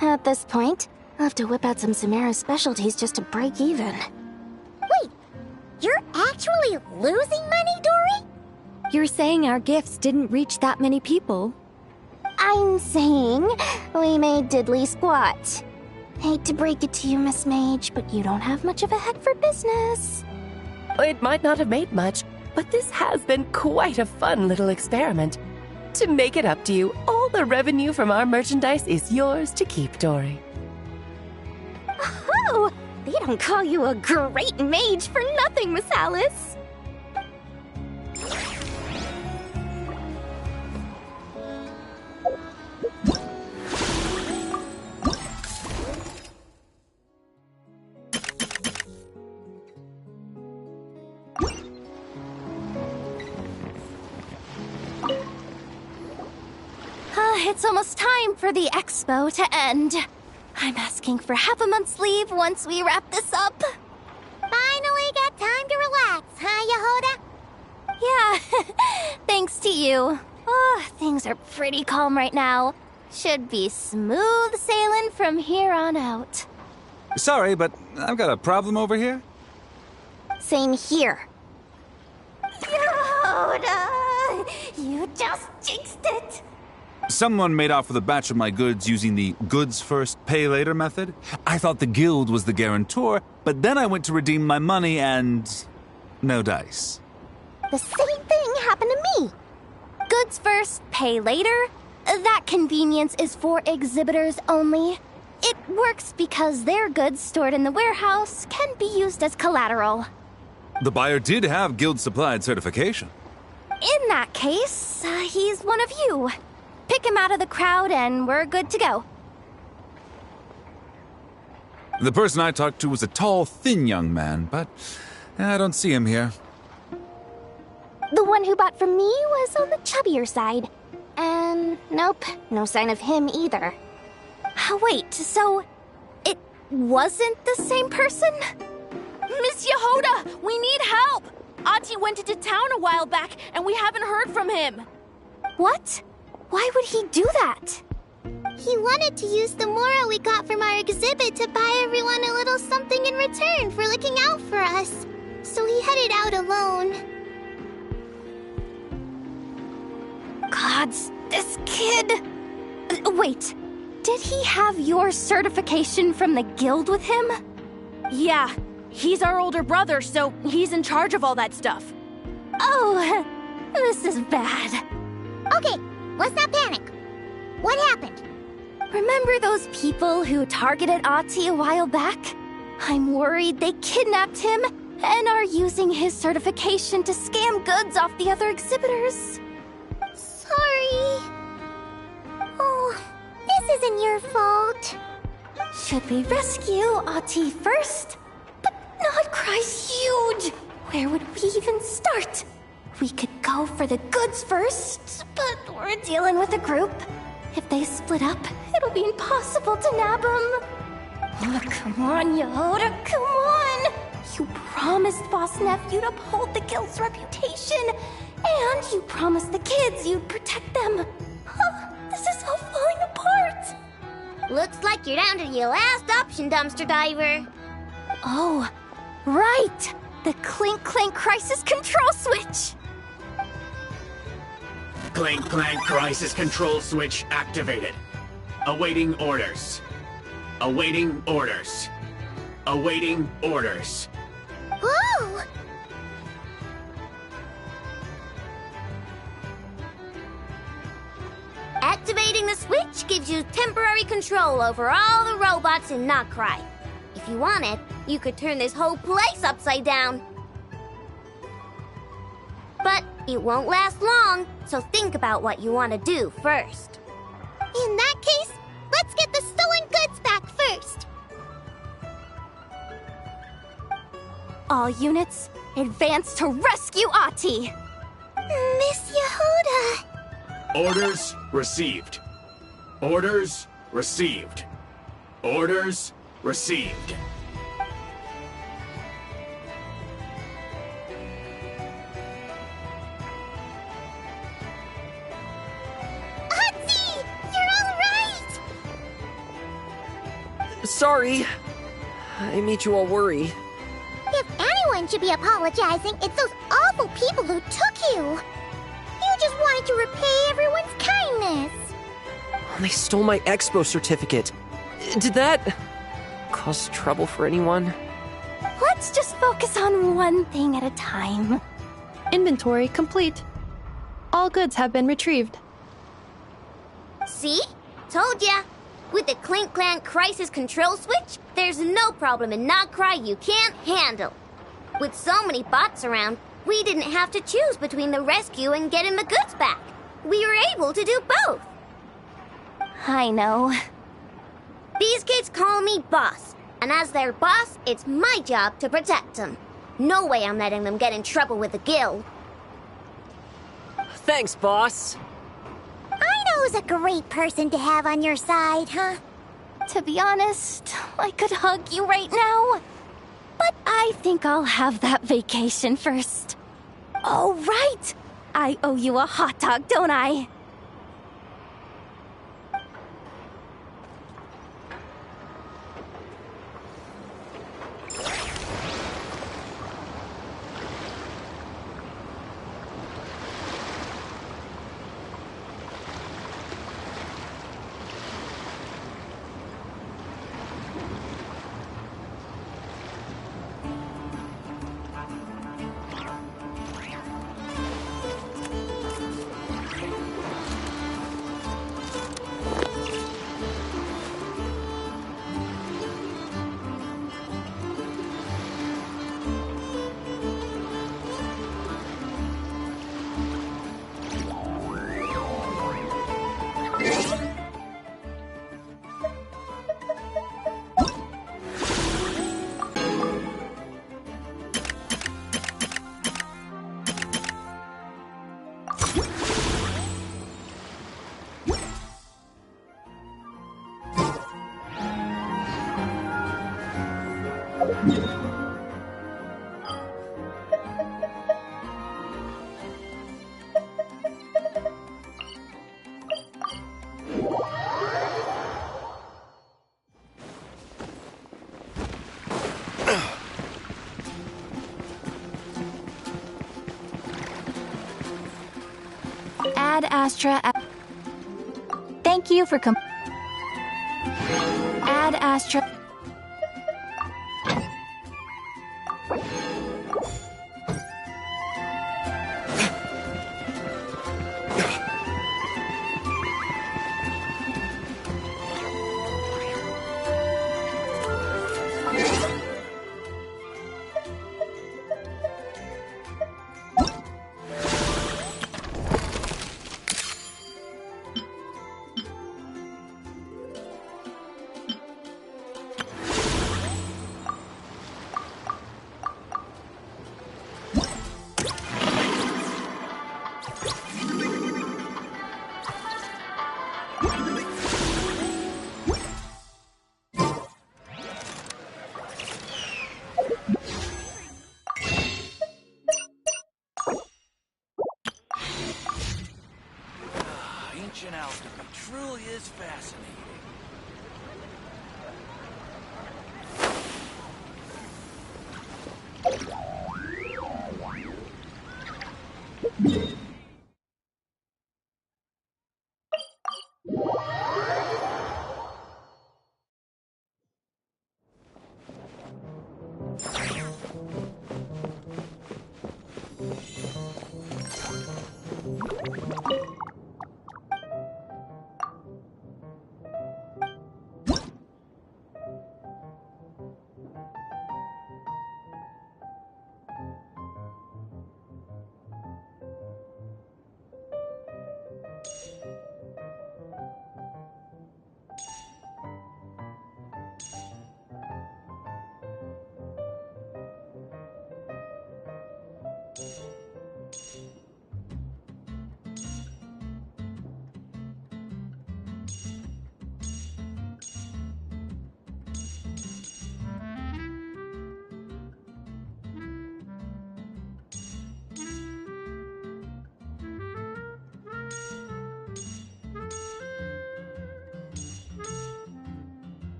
S16: At this point, I'll have to whip out some Samara's specialties just to break even.
S5: Wait, you're actually losing money, Dory?
S1: You're saying our gifts didn't reach that many people?
S16: I'm saying we made diddly squat. Hate to break it to you, Miss Mage, but you don't have much of a head for business.
S21: It might not have made much, but this has been quite a fun little experiment. To make it up to you, all the revenue from our merchandise is yours to keep, Dory.
S1: Oh, they don't call you a great mage for nothing, Miss Alice. It's almost time for the expo to end. I'm asking for half a month's leave once we wrap this up.
S5: Finally got time to relax, huh, Yehoda?
S1: Yeah, thanks to you. Oh, things are pretty calm right now. Should be smooth sailing from here on out.
S18: Sorry, but I've got a problem over here.
S16: Same here.
S1: Yehoda, you just jinxed it.
S18: Someone made off with a batch of my goods using the goods first, pay later method. I thought the guild was the guarantor, but then I went to redeem my money and no dice.
S16: The same thing happened to me.
S1: Goods first, pay later? That convenience is for exhibitors only. It works because their goods stored in the warehouse can be used as collateral.
S18: The buyer did have guild-supplied certification.
S1: In that case, he's one of you. Pick him out of the crowd and we're good to go.
S18: The person I talked to was a tall, thin young man, but I don't see him here.
S16: The one who bought from me was on the chubbier side. And nope, no sign of him either.
S1: Wait, so it wasn't the same person?
S15: Miss Yehoda, we need help! Ati went into town a while back and we haven't heard from him.
S1: What? Why would he do that?
S5: He wanted to use the mora we got from our exhibit to buy everyone a little something in return for looking out for us. So he headed out alone.
S1: Gods, this kid... Wait, did he have your certification from the guild with him?
S15: Yeah, he's our older brother, so he's in charge of all that stuff.
S1: Oh, this is bad.
S5: Okay, let's not panic. What happened?
S1: Remember those people who targeted Ati a while back? I'm worried they kidnapped him and are using his certification to scam goods off the other exhibitors.
S5: Sorry. Oh, this isn't your fault.
S1: Should we rescue Ati first? But Nodcry's huge. Where would we even start? We could go for the goods first, but we're dealing with a group. If they split up, it'll be impossible to nab them. Oh, come on, Yehoda, come on! You promised Boss Nephew to uphold the guild's reputation, and you promised the kids you'd protect them. This is all falling apart.
S5: Looks like you're down to your last option, dumpster diver.
S1: Oh, right! The Clink Clank Crisis Control Switch!
S13: Clank Clank Crisis Control Switch activated. Awaiting orders. Awaiting orders. Awaiting orders.
S5: Whoa! Activating the switch gives you temporary control over all the robots in Notcry. If you wanted, you could turn this whole place upside down. But it won't last long, so think about what you want to do first.
S16: In that case, let's get the stolen goods back first.
S1: All units, advance to rescue Ahti!
S16: Miss Yehuda!
S13: Orders received. Orders received. Orders received.
S16: Ahti! You're all right!
S10: Sorry. I made you all worry.
S16: If anyone should be apologizing, it's those awful people who took you. You just wanted to repay everyone's kindness.
S10: They stole my expo certificate. Did that cause trouble for anyone?
S1: Let's just focus on one thing at a time.
S14: Inventory complete. All goods have been retrieved.
S5: See? Told ya! With the Clink Clank crisis control switch, there's no problem in Notcry you can't handle. With so many bots around, we didn't have to choose between the rescue and getting the goods back. We were able to do both.
S1: I know.
S5: These kids call me boss, and as their boss, it's my job to protect them. No way I'm letting them get in trouble with the guild.
S10: Thanks, boss.
S16: Aino's a great person to have on your side, huh?
S1: To be honest, I could hug you right now. But I think I'll have that vacation first. Oh, right! I owe you a hot dog, don't I? Ad Astra. Thank you for Ad Astra.
S8: Ancient alchemy truly is fascinating.